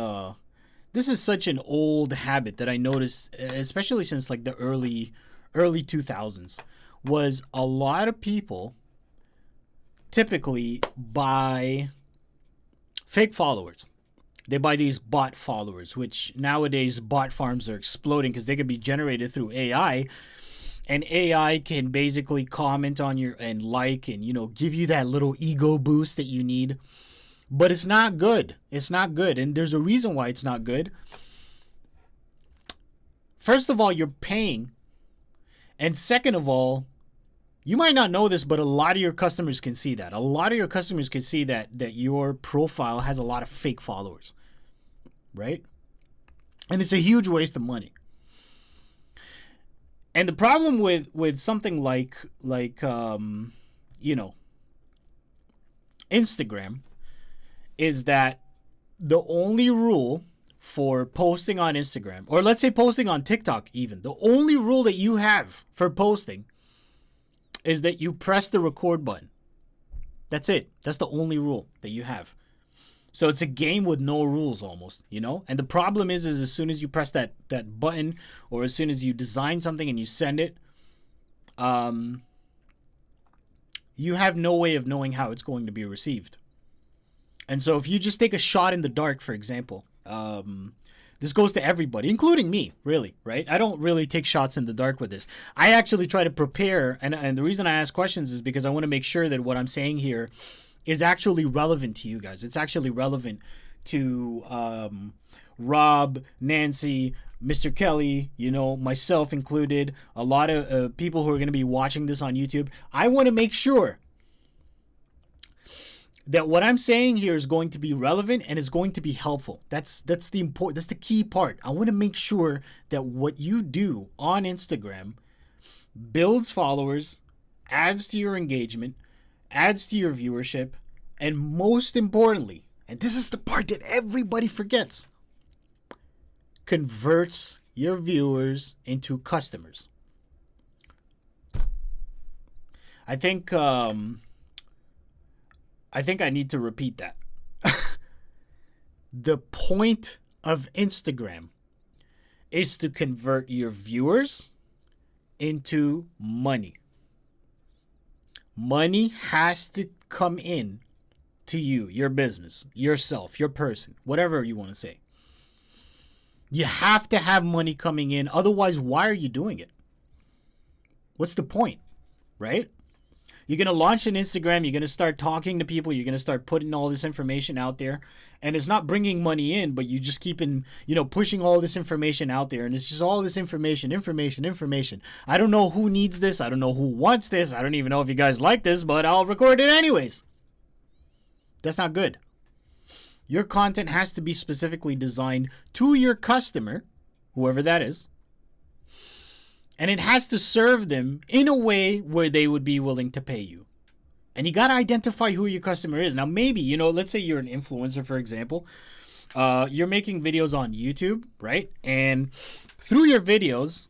such an old habit that I noticed, especially since like the early 2000s, was a lot of people typically buy fake followers. They buy these bot followers, which nowadays bot farms are exploding because they can be generated through AI, and AI can basically comment on your and like and give you that little ego boost that you need. But it's not good. It's not good, and there's a reason why it's not good. First of all, you're paying, and second of all, you might not know this, but a lot of your customers can see that. A lot of your customers can see that your profile has a lot of fake followers, right? And it's a huge waste of money. And the problem with something like Instagram is that the only rule for posting on Instagram, or let's say posting on TikTok even, the only rule that you have for posting is that you press the record button. That's it. That's the only rule that you have. So it's a game with no rules almost, And the problem is as soon as you press that button, or as soon as you design something and you send it, you have no way of knowing how it's going to be received. And so if you just take a shot in the dark, for example, this goes to everybody, including me, really, right? I don't really take shots in the dark with this. I actually try to prepare, and the reason I ask questions is because I want to make sure that what I'm saying here is actually relevant to you guys. It's actually relevant to Rob, Nancy, Mr. Kelly, myself included, a lot of people who are going to be watching this on YouTube. I want to make sure that what I'm saying here is going to be relevant and is going to be helpful. That's the key part. I want to make sure that what you do on Instagram builds followers, adds to your engagement, adds to your viewership, and most importantly, and this is the part that everybody forgets, converts your viewers into customers. I think I need to repeat that. The point of Instagram is to convert your viewers into money. Money has to come in to you, your business, yourself, your person, whatever you want to say. You have to have money coming in. Otherwise, why are you doing it? What's the point, right? You're going to launch an Instagram. You're going to start talking to people. You're going to start putting all this information out there. And it's not bringing money in, but you just keep pushing all this information out there. And it's just all this information. I don't know who needs this. I don't know who wants this. I don't even know if you guys like this, but I'll record it anyways. That's not good. Your content has to be specifically designed to your customer, whoever that is. And it has to serve them in a way where they would be willing to pay you. And you got to identify who your customer is. Now, maybe, let's say you're an influencer, for example. You're making videos on YouTube, right? And through your videos,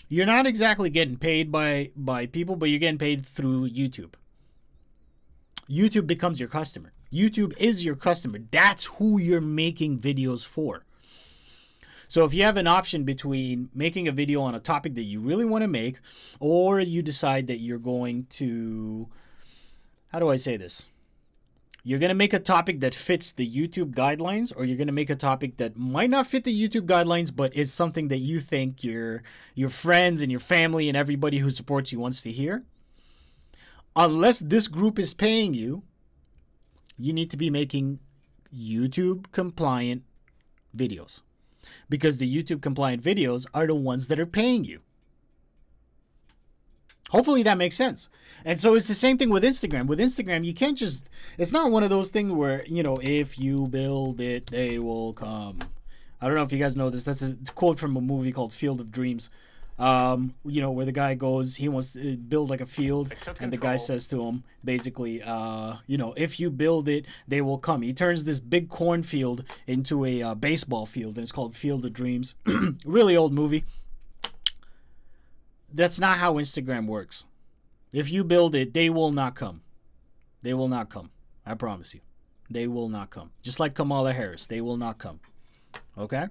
you're not exactly getting paid by people, but you're getting paid through YouTube. YouTube becomes your customer. YouTube is your customer. That's who you're making videos for. So if you have an option between making a video on a topic that you really want to make, or you decide that you're going to, how do I say this? You're going to make a topic that fits the YouTube guidelines, or you're going to make a topic that might not fit the YouTube guidelines, but is something that you think your friends and your family and everybody who supports you wants to hear. Unless this group is paying you, you need to be making YouTube compliant videos. Because the YouTube compliant videos are the ones that are paying you. Hopefully that makes sense. And so it's the same thing with Instagram. With Instagram, you can't just, it's not one of those things where, if you build it, they will come. I don't know if you guys know this. That's a quote from a movie called Field of Dreams. Where the guy goes, he wants to build like a field, and the guy says to him, basically, if you build it, they will come. He turns this big cornfield into a baseball field, and it's called Field of Dreams. Really old movie. That's not how Instagram works. If you build it, they will not come. They will not come. I promise you. They will not come. Just like Kamala Harris, they will not come. Okay?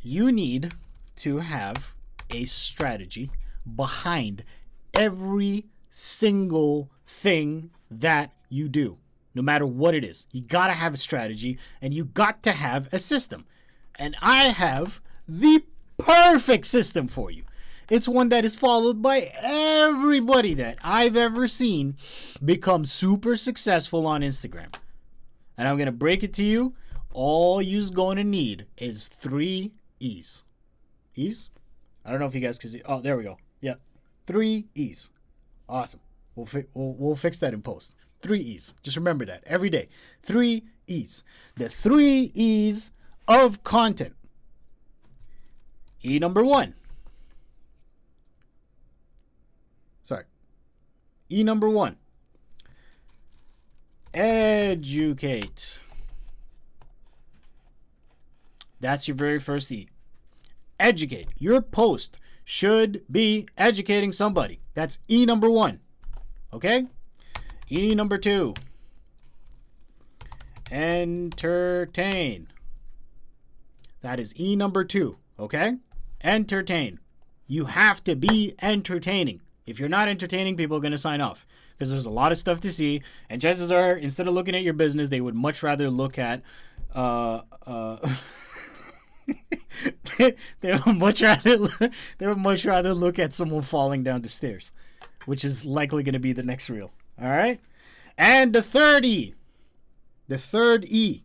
You need to have a strategy behind every single thing that you do. no matter what it is. You got to have a strategy and you got to have a system. And I have the perfect system for you. It's one that is followed by everybody that I've ever seen become super successful on Instagram. And I'm going to break it to you. All you're going to need is 3 E's. E's? I don't know if you guys can see. Oh, there we go. Yeah. 3 E's. Awesome. We'll fix that in post. 3 E's. Just remember that every day. 3 E's. The 3 E's of content. E number 1. Sorry. E number 1. Educate. That's your very first E. Educate. Your post should be educating somebody. That's E number 1. Okay? E number 2. Entertain. That is E number 2. Okay? Entertain. You have to be entertaining. If you're not entertaining, people are going to sign off because there's a lot of stuff to see. And chances are, instead of looking at your business, they would much rather look at they would much rather look at someone falling down the stairs, which is likely going to be the next reel. All right? And the third E. The third E.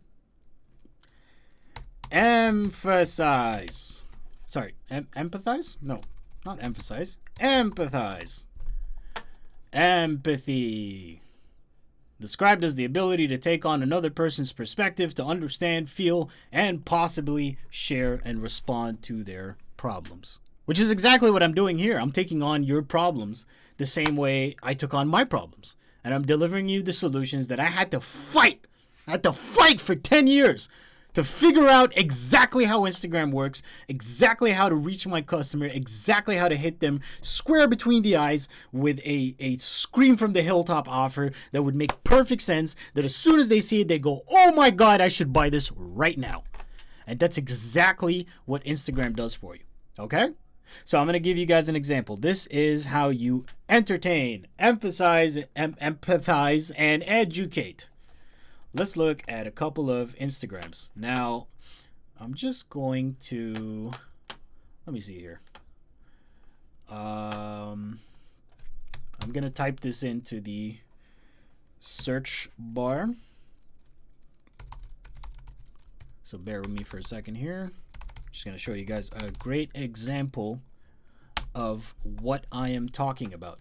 Emphasize. Sorry, empathize? No, not emphasize. Empathize. Empathy. Described as the ability to take on another person's perspective, to understand, feel, and possibly share and respond to their problems. Which is exactly what I'm doing here. I'm taking on your problems the same way I took on my problems. And I'm delivering you the solutions that I had to fight. I had to fight for 10 years to figure out exactly how Instagram works, exactly how to reach my customer, exactly how to hit them square between the eyes with a scream from the hilltop offer that would make perfect sense, that as soon as they see it, they go, oh my God, I should buy this right now. And that's exactly what Instagram does for you. Okay? So I'm going to give you guys an example. This is how you entertain, emphasize, empathize, and educate. Let's look at a couple of Instagrams. Now, I'm just going to, let me see here. I'm going to type this into the search bar. So bear with me for a second here. Just going to show you guys a great example of what I am talking about.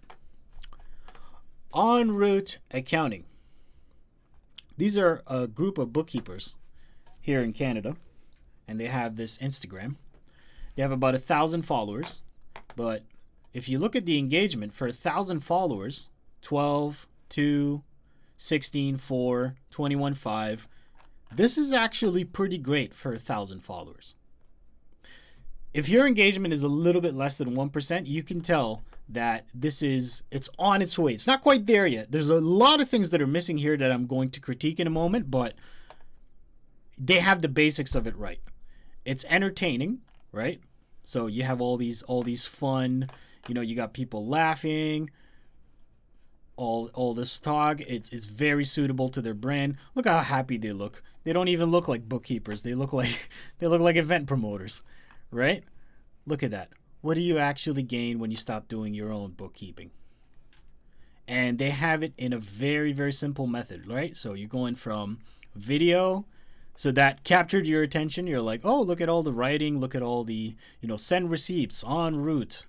En route accounting. These are a group of bookkeepers here in Canada, and they have this Instagram. They have about 1,000 followers, but if you look at the engagement for 1,000 followers, 12, 2, 16, 4, 21, 5, this is actually pretty great for 1,000 followers. If your engagement is a little bit less than 1%, you can tell that it's on its way. It's not quite there yet. There's a lot of things that are missing here that I'm going to critique in a moment, but they have the basics of it right. It's entertaining, right? So you have all these fun, you got people laughing, all this talk. It's very suitable to their brand. Look how happy they look. They don't even look like bookkeepers. They look like event promoters, right? Look at that. What do you actually gain when you stop doing your own bookkeeping? And they have it in a very, very simple method, right? So you're going from video, so that captured your attention. You're like, oh, look at all the writing, look at all the, send receipts, en route.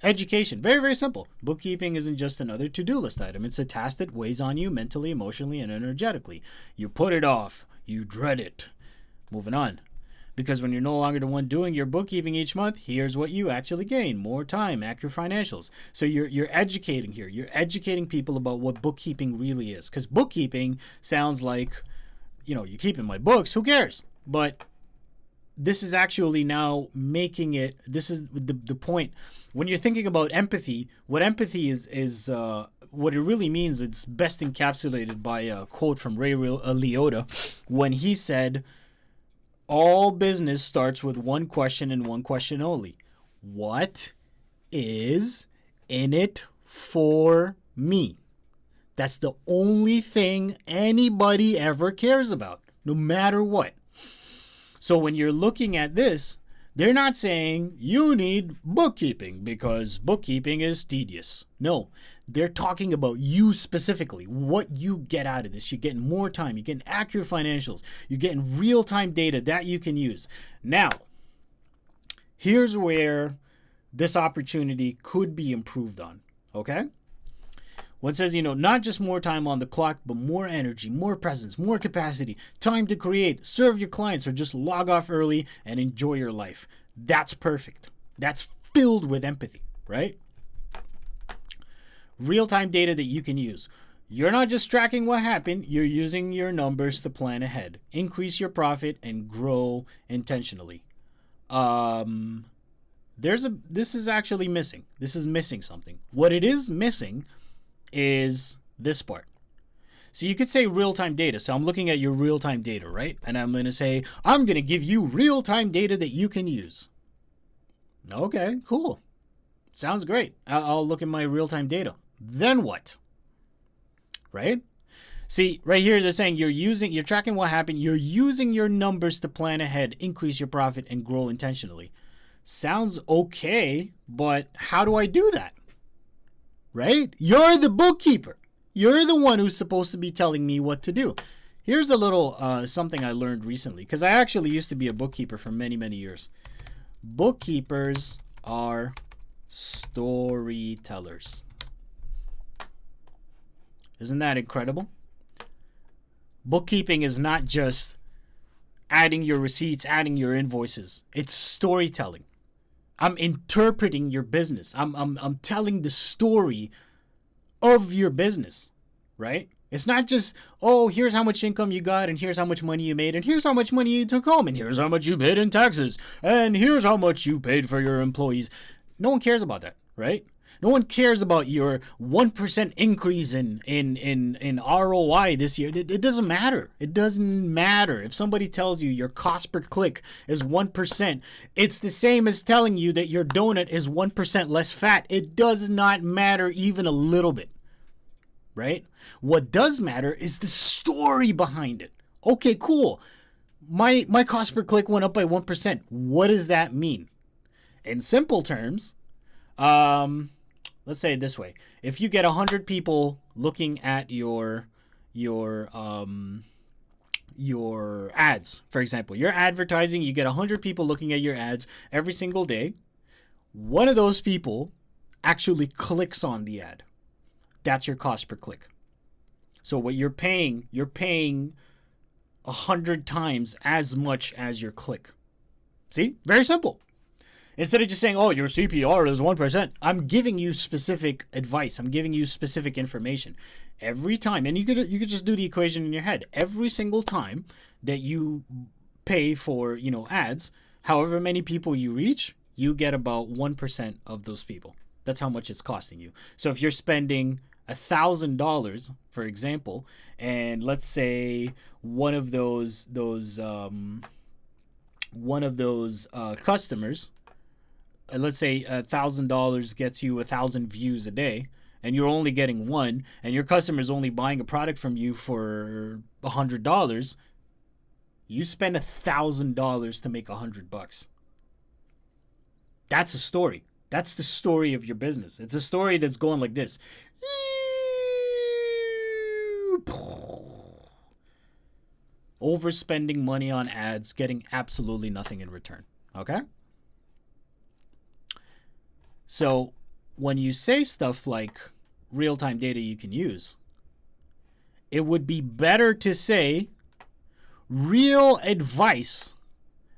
Education, very, very simple. Bookkeeping isn't just another to-do list item. It's a task that weighs on you mentally, emotionally, and energetically. You put it off. You dread it. Moving on. Because when you're no longer the one doing your bookkeeping each month, here's what you actually gain. More time, accurate financials. So you're educating here. You're educating people about what bookkeeping really is. Because bookkeeping sounds like, you're keeping my books. Who cares? But this is actually now making it, this is the point. When you're thinking about empathy, what empathy is what it really means, it's best encapsulated by a quote from Ray Liotta when he said, all business starts with one question and one question only. What is in it for me? That's the only thing anybody ever cares about, no matter what. So when you're looking at this, they're not saying you need bookkeeping because bookkeeping is tedious. No, they're talking about you specifically, what you get out of this. You're getting more time, you're getting accurate financials, you're getting real-time data that you can use. Now, here's where this opportunity could be improved on, okay? What says, not just more time on the clock, but more energy, more presence, more capacity, time to create, serve your clients, or just log off early and enjoy your life. That's perfect. That's filled with empathy, right? Real-time data that you can use. You're not just tracking what happened, you're using your numbers to plan ahead, increase your profit, and grow intentionally. This is actually missing. This is missing something. What it is missing is this part. So you could say real-time data. So I'm looking at your real-time data, right? And I'm going to say, I'm going to give you real-time data that you can use. Okay, cool. Sounds great. I'll look at my real-time data. Then what? Right? See, right here they're saying you're tracking what happened. You're using your numbers to plan ahead, increase your profit, and grow intentionally. Sounds okay, but how do I do that? Right? You're the bookkeeper. You're the one who's supposed to be telling me what to do. Here's a little something I learned recently, because I actually used to be a bookkeeper for many, many years. Bookkeepers are storytellers. Isn't that incredible? Bookkeeping is not just adding your receipts, adding your invoices. It's storytelling. I'm interpreting your business. I'm telling the story of your business, right? It's not just, oh, here's how much income you got, and here's how much money you made, and here's how much money you took home, and here's how much you paid in taxes, and here's how much you paid for your employees. No one cares about that, right? No one cares about your 1% increase in ROI this year. It doesn't matter. It doesn't matter. If somebody tells you your cost per click is 1%, it's the same as telling you that your donut is 1% less fat. It does not matter even a little bit, right? What does matter is the story behind it. Okay, cool. My cost per click went up by 1%. What does that mean? In simple terms, let's say it this way. If you get 100 people looking at your ads, for example, you're advertising, you get 100 people looking at your ads every single day. One of those people actually clicks on the ad. That's your cost per click. So what you're paying 100 times as much as your click. See? Very simple. Instead of just saying, oh, your CPR is 1%, I'm giving you specific advice. I'm giving you specific information. Every time, and you could just do the equation in your head. Every single time that you pay for, ads, however many people you reach, you get about 1% of those people. That's how much it's costing you. So if you're spending $1,000, for example, and let's say one of those customers, let's say $1,000 gets you 1,000 views a day, and you're only getting one, and your customer's only buying a product from you for $100, you spend $1,000 to make $100. That's a story. That's the story of your business. It's a story that's going like this. Overspending money on ads, getting absolutely nothing in return. Okay? So when you say stuff like real-time data you can use, it would be better to say real advice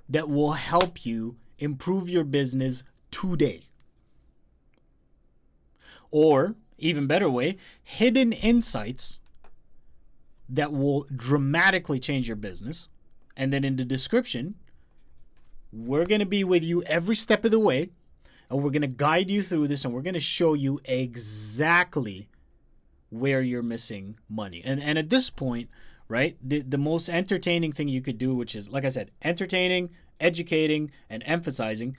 that will help you improve your business today. Or, even better way, hidden insights that will dramatically change your business. And then in the description, we're going to be with you every step of the way. And we're going to guide you through this, and we're going to show you exactly where you're missing money. And at this point, right, the most entertaining thing you could do, which is, like I said, entertaining, educating, and emphasizing,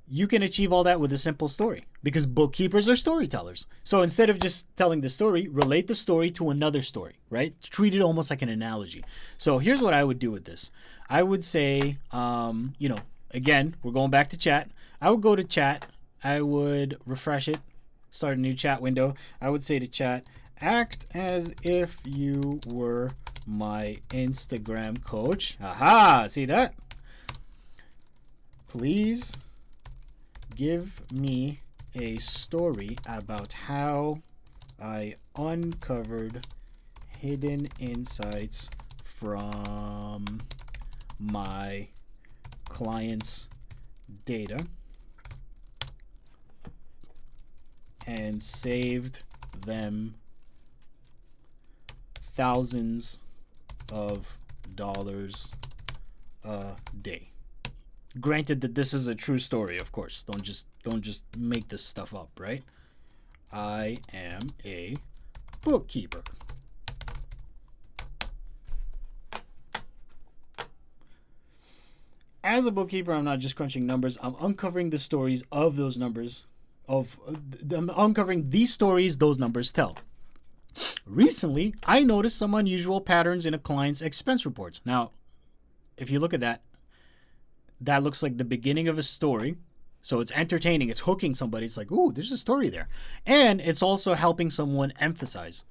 You can achieve all that with a simple story because bookkeepers are storytellers. So instead of just telling the story, relate the story to another story, right? Treat it almost like an analogy. So here's what I would do with this. I would say, again, we're going back to chat. I would go to chat. I would refresh it, start a new chat window. I would say to chat, act as if you were my Instagram coach. Aha, see that? Please give me a story about how I uncovered hidden insights from my clients' data and saved them thousands of dollars a day. Granted that this is a true story, of course. Don't just make this stuff up, right? I am a bookkeeper. As a bookkeeper, I'm not just crunching numbers. I'm uncovering the stories of those numbers. I'm uncovering these stories those numbers tell. Recently, I noticed some unusual patterns in a client's expense reports. Now, if you look at that, that looks like the beginning of a story. So it's entertaining. It's hooking somebody. It's like, ooh, there's a story there. And it's also helping someone emphasize,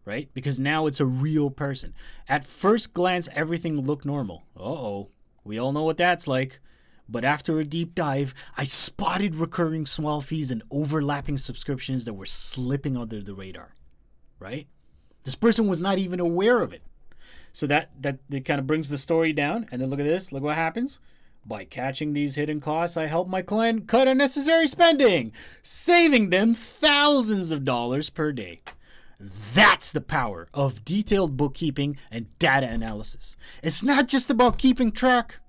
right? Because now it's a real person. At first glance, everything looked normal. Uh-oh. We all know what that's like. But after a deep dive, I spotted recurring small fees and overlapping subscriptions that were slipping under the radar, right? This person was not even aware of it. So that kind of brings the story down. And then look at this. Look what happens. By catching these hidden costs, I help my client cut unnecessary spending, saving them thousands of dollars per day. That's the power of detailed bookkeeping and data analysis. It's not just about keeping track.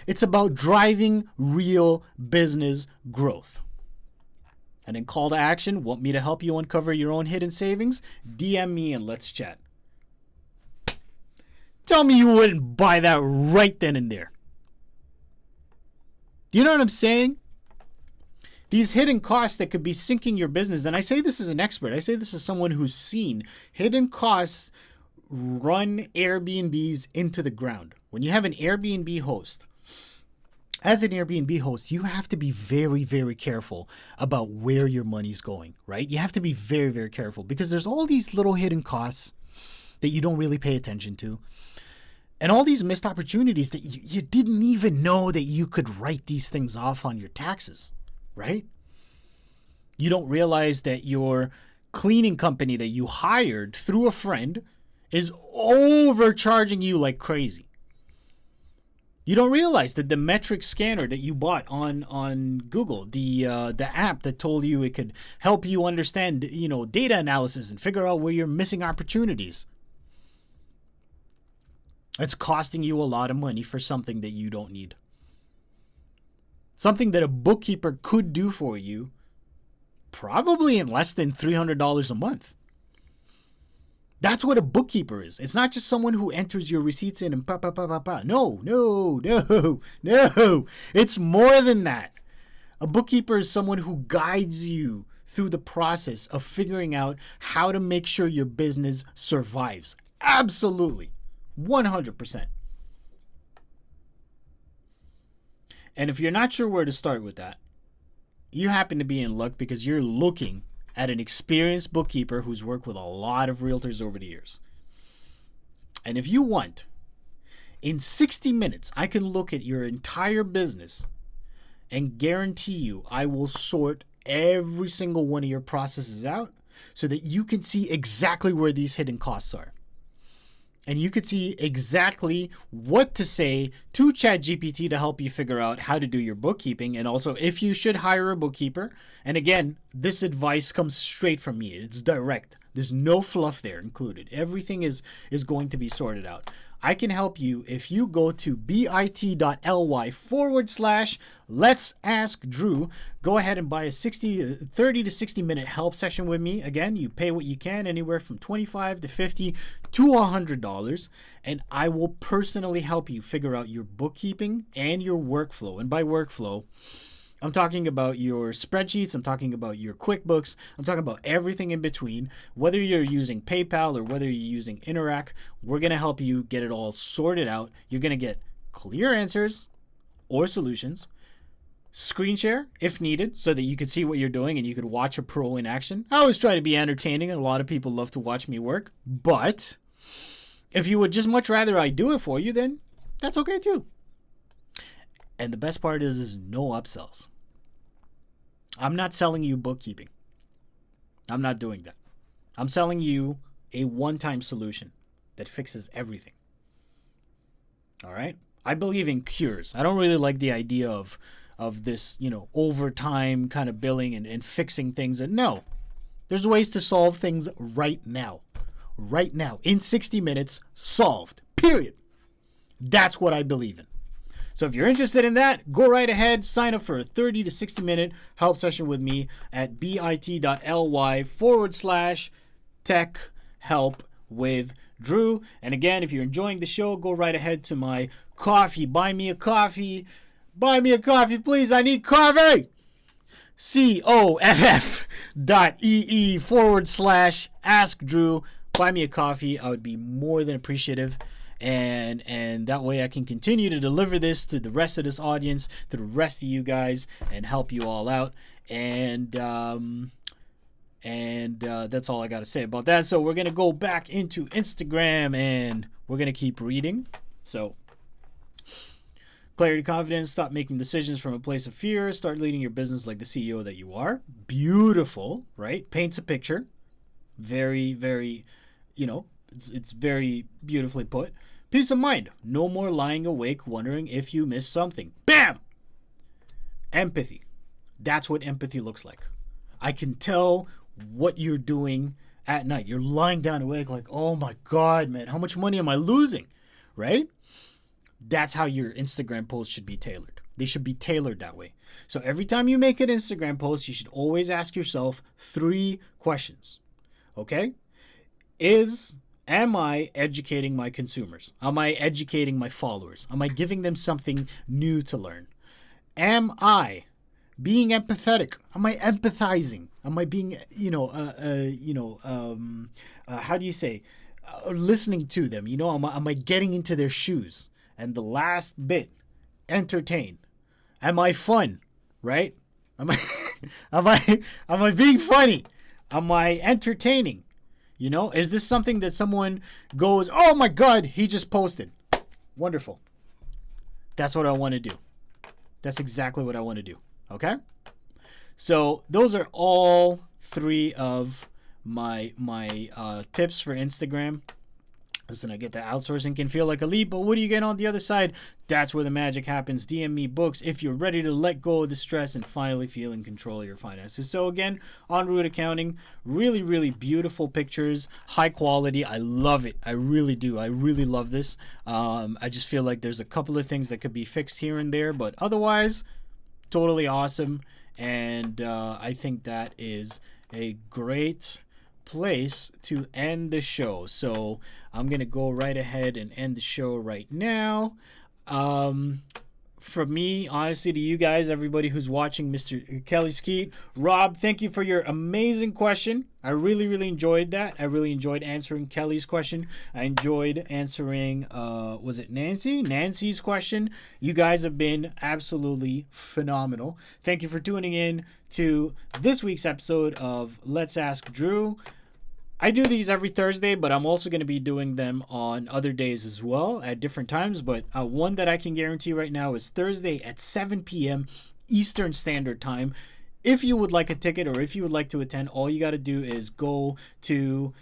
It's about driving real business growth. And then call to action, want me to help you uncover your own hidden savings? DM me and let's chat. Tell me you wouldn't buy that right then and there. You know what I'm saying? These hidden costs that could be sinking your business, and I say this as an expert, I say this as someone who's seen hidden costs run Airbnbs into the ground. When you have an Airbnb host, as an Airbnb host, you have to be very, very careful about where your money's going, right? You have to be very, very careful because there's all these little hidden costs that you don't really pay attention to. And all these missed opportunities that you didn't even know that you could write these things off on your taxes, right? You don't realize that your cleaning company that you hired through a friend is overcharging you like crazy. You don't realize that the metric scanner that you bought on Google, the app that told you it could help you understand, data analysis and figure out where you're missing opportunities. It's costing you a lot of money for something that you don't need. Something that a bookkeeper could do for you probably in less than $300 a month. That's what a bookkeeper is. It's not just someone who enters your receipts in and pa. No. It's more than that. A bookkeeper is someone who guides you through the process of figuring out how to make sure your business survives. Absolutely. 100%. And if you're not sure where to start with that, you happen to be in luck because you're looking at an experienced bookkeeper who's worked with a lot of realtors over the years. And if you want, in 60 minutes, I can look at your entire business and guarantee you I will sort every single one of your processes out so that you can see exactly where these hidden costs are. And you could see exactly what to say to ChatGPT to help you figure out how to do your bookkeeping and also if you should hire a bookkeeper. And again, this advice comes straight from me. It's direct. There's no fluff there included. Everything is going to be sorted out. I can help you if you go to bit.ly/Let's Ask Drew. Go ahead and buy a 30 to 60 minute help session with me. Again, you pay what you can, anywhere from $25 to $50 to $100, and I will personally help you figure out your bookkeeping and your workflow. And by workflow, I'm talking about your spreadsheets. I'm talking about your QuickBooks. I'm talking about everything in between. Whether you're using PayPal or whether you're using Interac, we're going to help you get it all sorted out. You're going to get clear answers or solutions, screen share if needed so that you could see what you're doing and you could watch a pro in action. I always try to be entertaining, and a lot of people love to watch me work. But if you would just much rather I do it for you, then that's okay too. And the best part is no upsells. I'm not selling you bookkeeping. I'm not doing that. I'm selling you a one-time solution that fixes everything. All right? I believe in cures. I don't really like the idea of this, overtime kind of billing and fixing things. And no, there's ways to solve things right now. Right now, in 60 minutes, solved. Period. That's what I believe in. So if you're interested in that, go right ahead, sign up for a 30 to 60 minute help session with me at bit.ly/tech help with Drew. And again, if you're enjoying the show, go right ahead to my coffee. Buy me a coffee. Buy me a coffee, please. I need coffee. COFF.ee/ask Drew. Buy me a coffee. I would be more than appreciative. And that way I can continue to deliver this to the rest of this audience, to the rest of you guys, and help you all out. And that's all I got to say about that. So we're going to go back into Instagram and we're going to keep reading. So clarity, confidence, stop making decisions from a place of fear, start leading your business like the CEO that you are. Beautiful, right? Paints a picture. Very, very, it's very beautifully put. Peace of mind. No more lying awake wondering if you missed something. Bam! Empathy. That's what empathy looks like. I can tell what you're doing at night. You're lying down awake like, oh my God, man, how much money am I losing? Right? That's how your Instagram posts should be tailored. They should be tailored that way. So every time you make an Instagram post, you should always ask yourself 3 questions. Okay? Am I educating my consumers? Am I educating my followers? Am I giving them something new to learn? Am I being empathetic? Am I empathizing? Am I being, how do you say, listening to them? Am I getting into their shoes? And the last bit, entertain. Am I fun? Right? Am I being funny? Am I entertaining? Is this something that someone goes, oh my God, he just posted? Wonderful. That's what I want to do. That's exactly what I want to do. Okay? So those are all 3 of my tips for Instagram. Listen, I get that outsourcing can feel like a leap, but what do you get on the other side? That's where the magic happens. DM me books if you're ready to let go of the stress and finally feel in control of your finances. So again, En Route Accounting, really, really beautiful pictures, high quality. I love it. I really do. I really love this. I just feel like there's a couple of things that could be fixed here and there, but otherwise, totally awesome. And I think that is a great place to end the show. So I'm gonna go right ahead and end the show right now. From me, honestly, to you guys, everybody who's watching, Mr. Kelly Skeete, Rob, thank you for your amazing question. I really, really enjoyed that. I really enjoyed answering Kelly's question. I enjoyed answering, was it Nancy? Nancy's question. You guys have been absolutely phenomenal. Thank you for tuning in to this week's episode of Let's Ask Drew. I do these every Thursday, but I'm also going to be doing them on other days as well at different times. But one that I can guarantee right now is Thursday at 7 p.m. Eastern Standard Time. If you would like a ticket or if you would like to attend, all you got to do is go to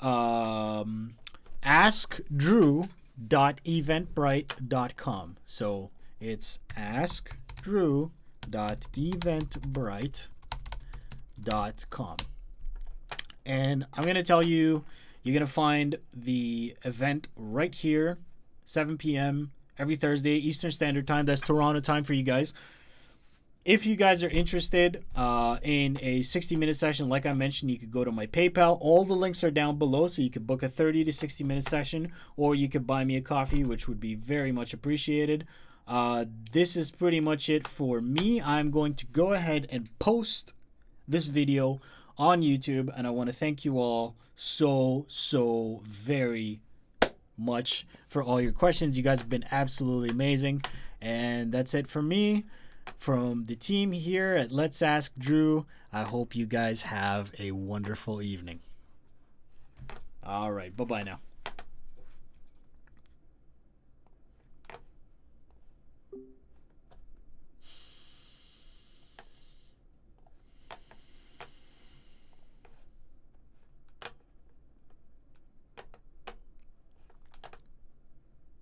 askdrew.eventbrite.com. So it's askdrew.eventbrite.com. And I'm going to tell you, you're going to find the event right here, 7 p.m. every Thursday, Eastern Standard Time. That's Toronto time for you guys. If you guys are interested in a 60-minute session, like I mentioned, you could go to my PayPal. All the links are down below, so you could book a 30 to 60-minute session, or you could buy me a coffee, which would be very much appreciated. This is pretty much it for me. I'm going to go ahead and post this video on YouTube, and I want to thank you all so very much for all your questions. You guys have been absolutely amazing. And that's it for me from the team here at Let's Ask Drew. I hope you guys have a wonderful evening. All right, bye-bye now.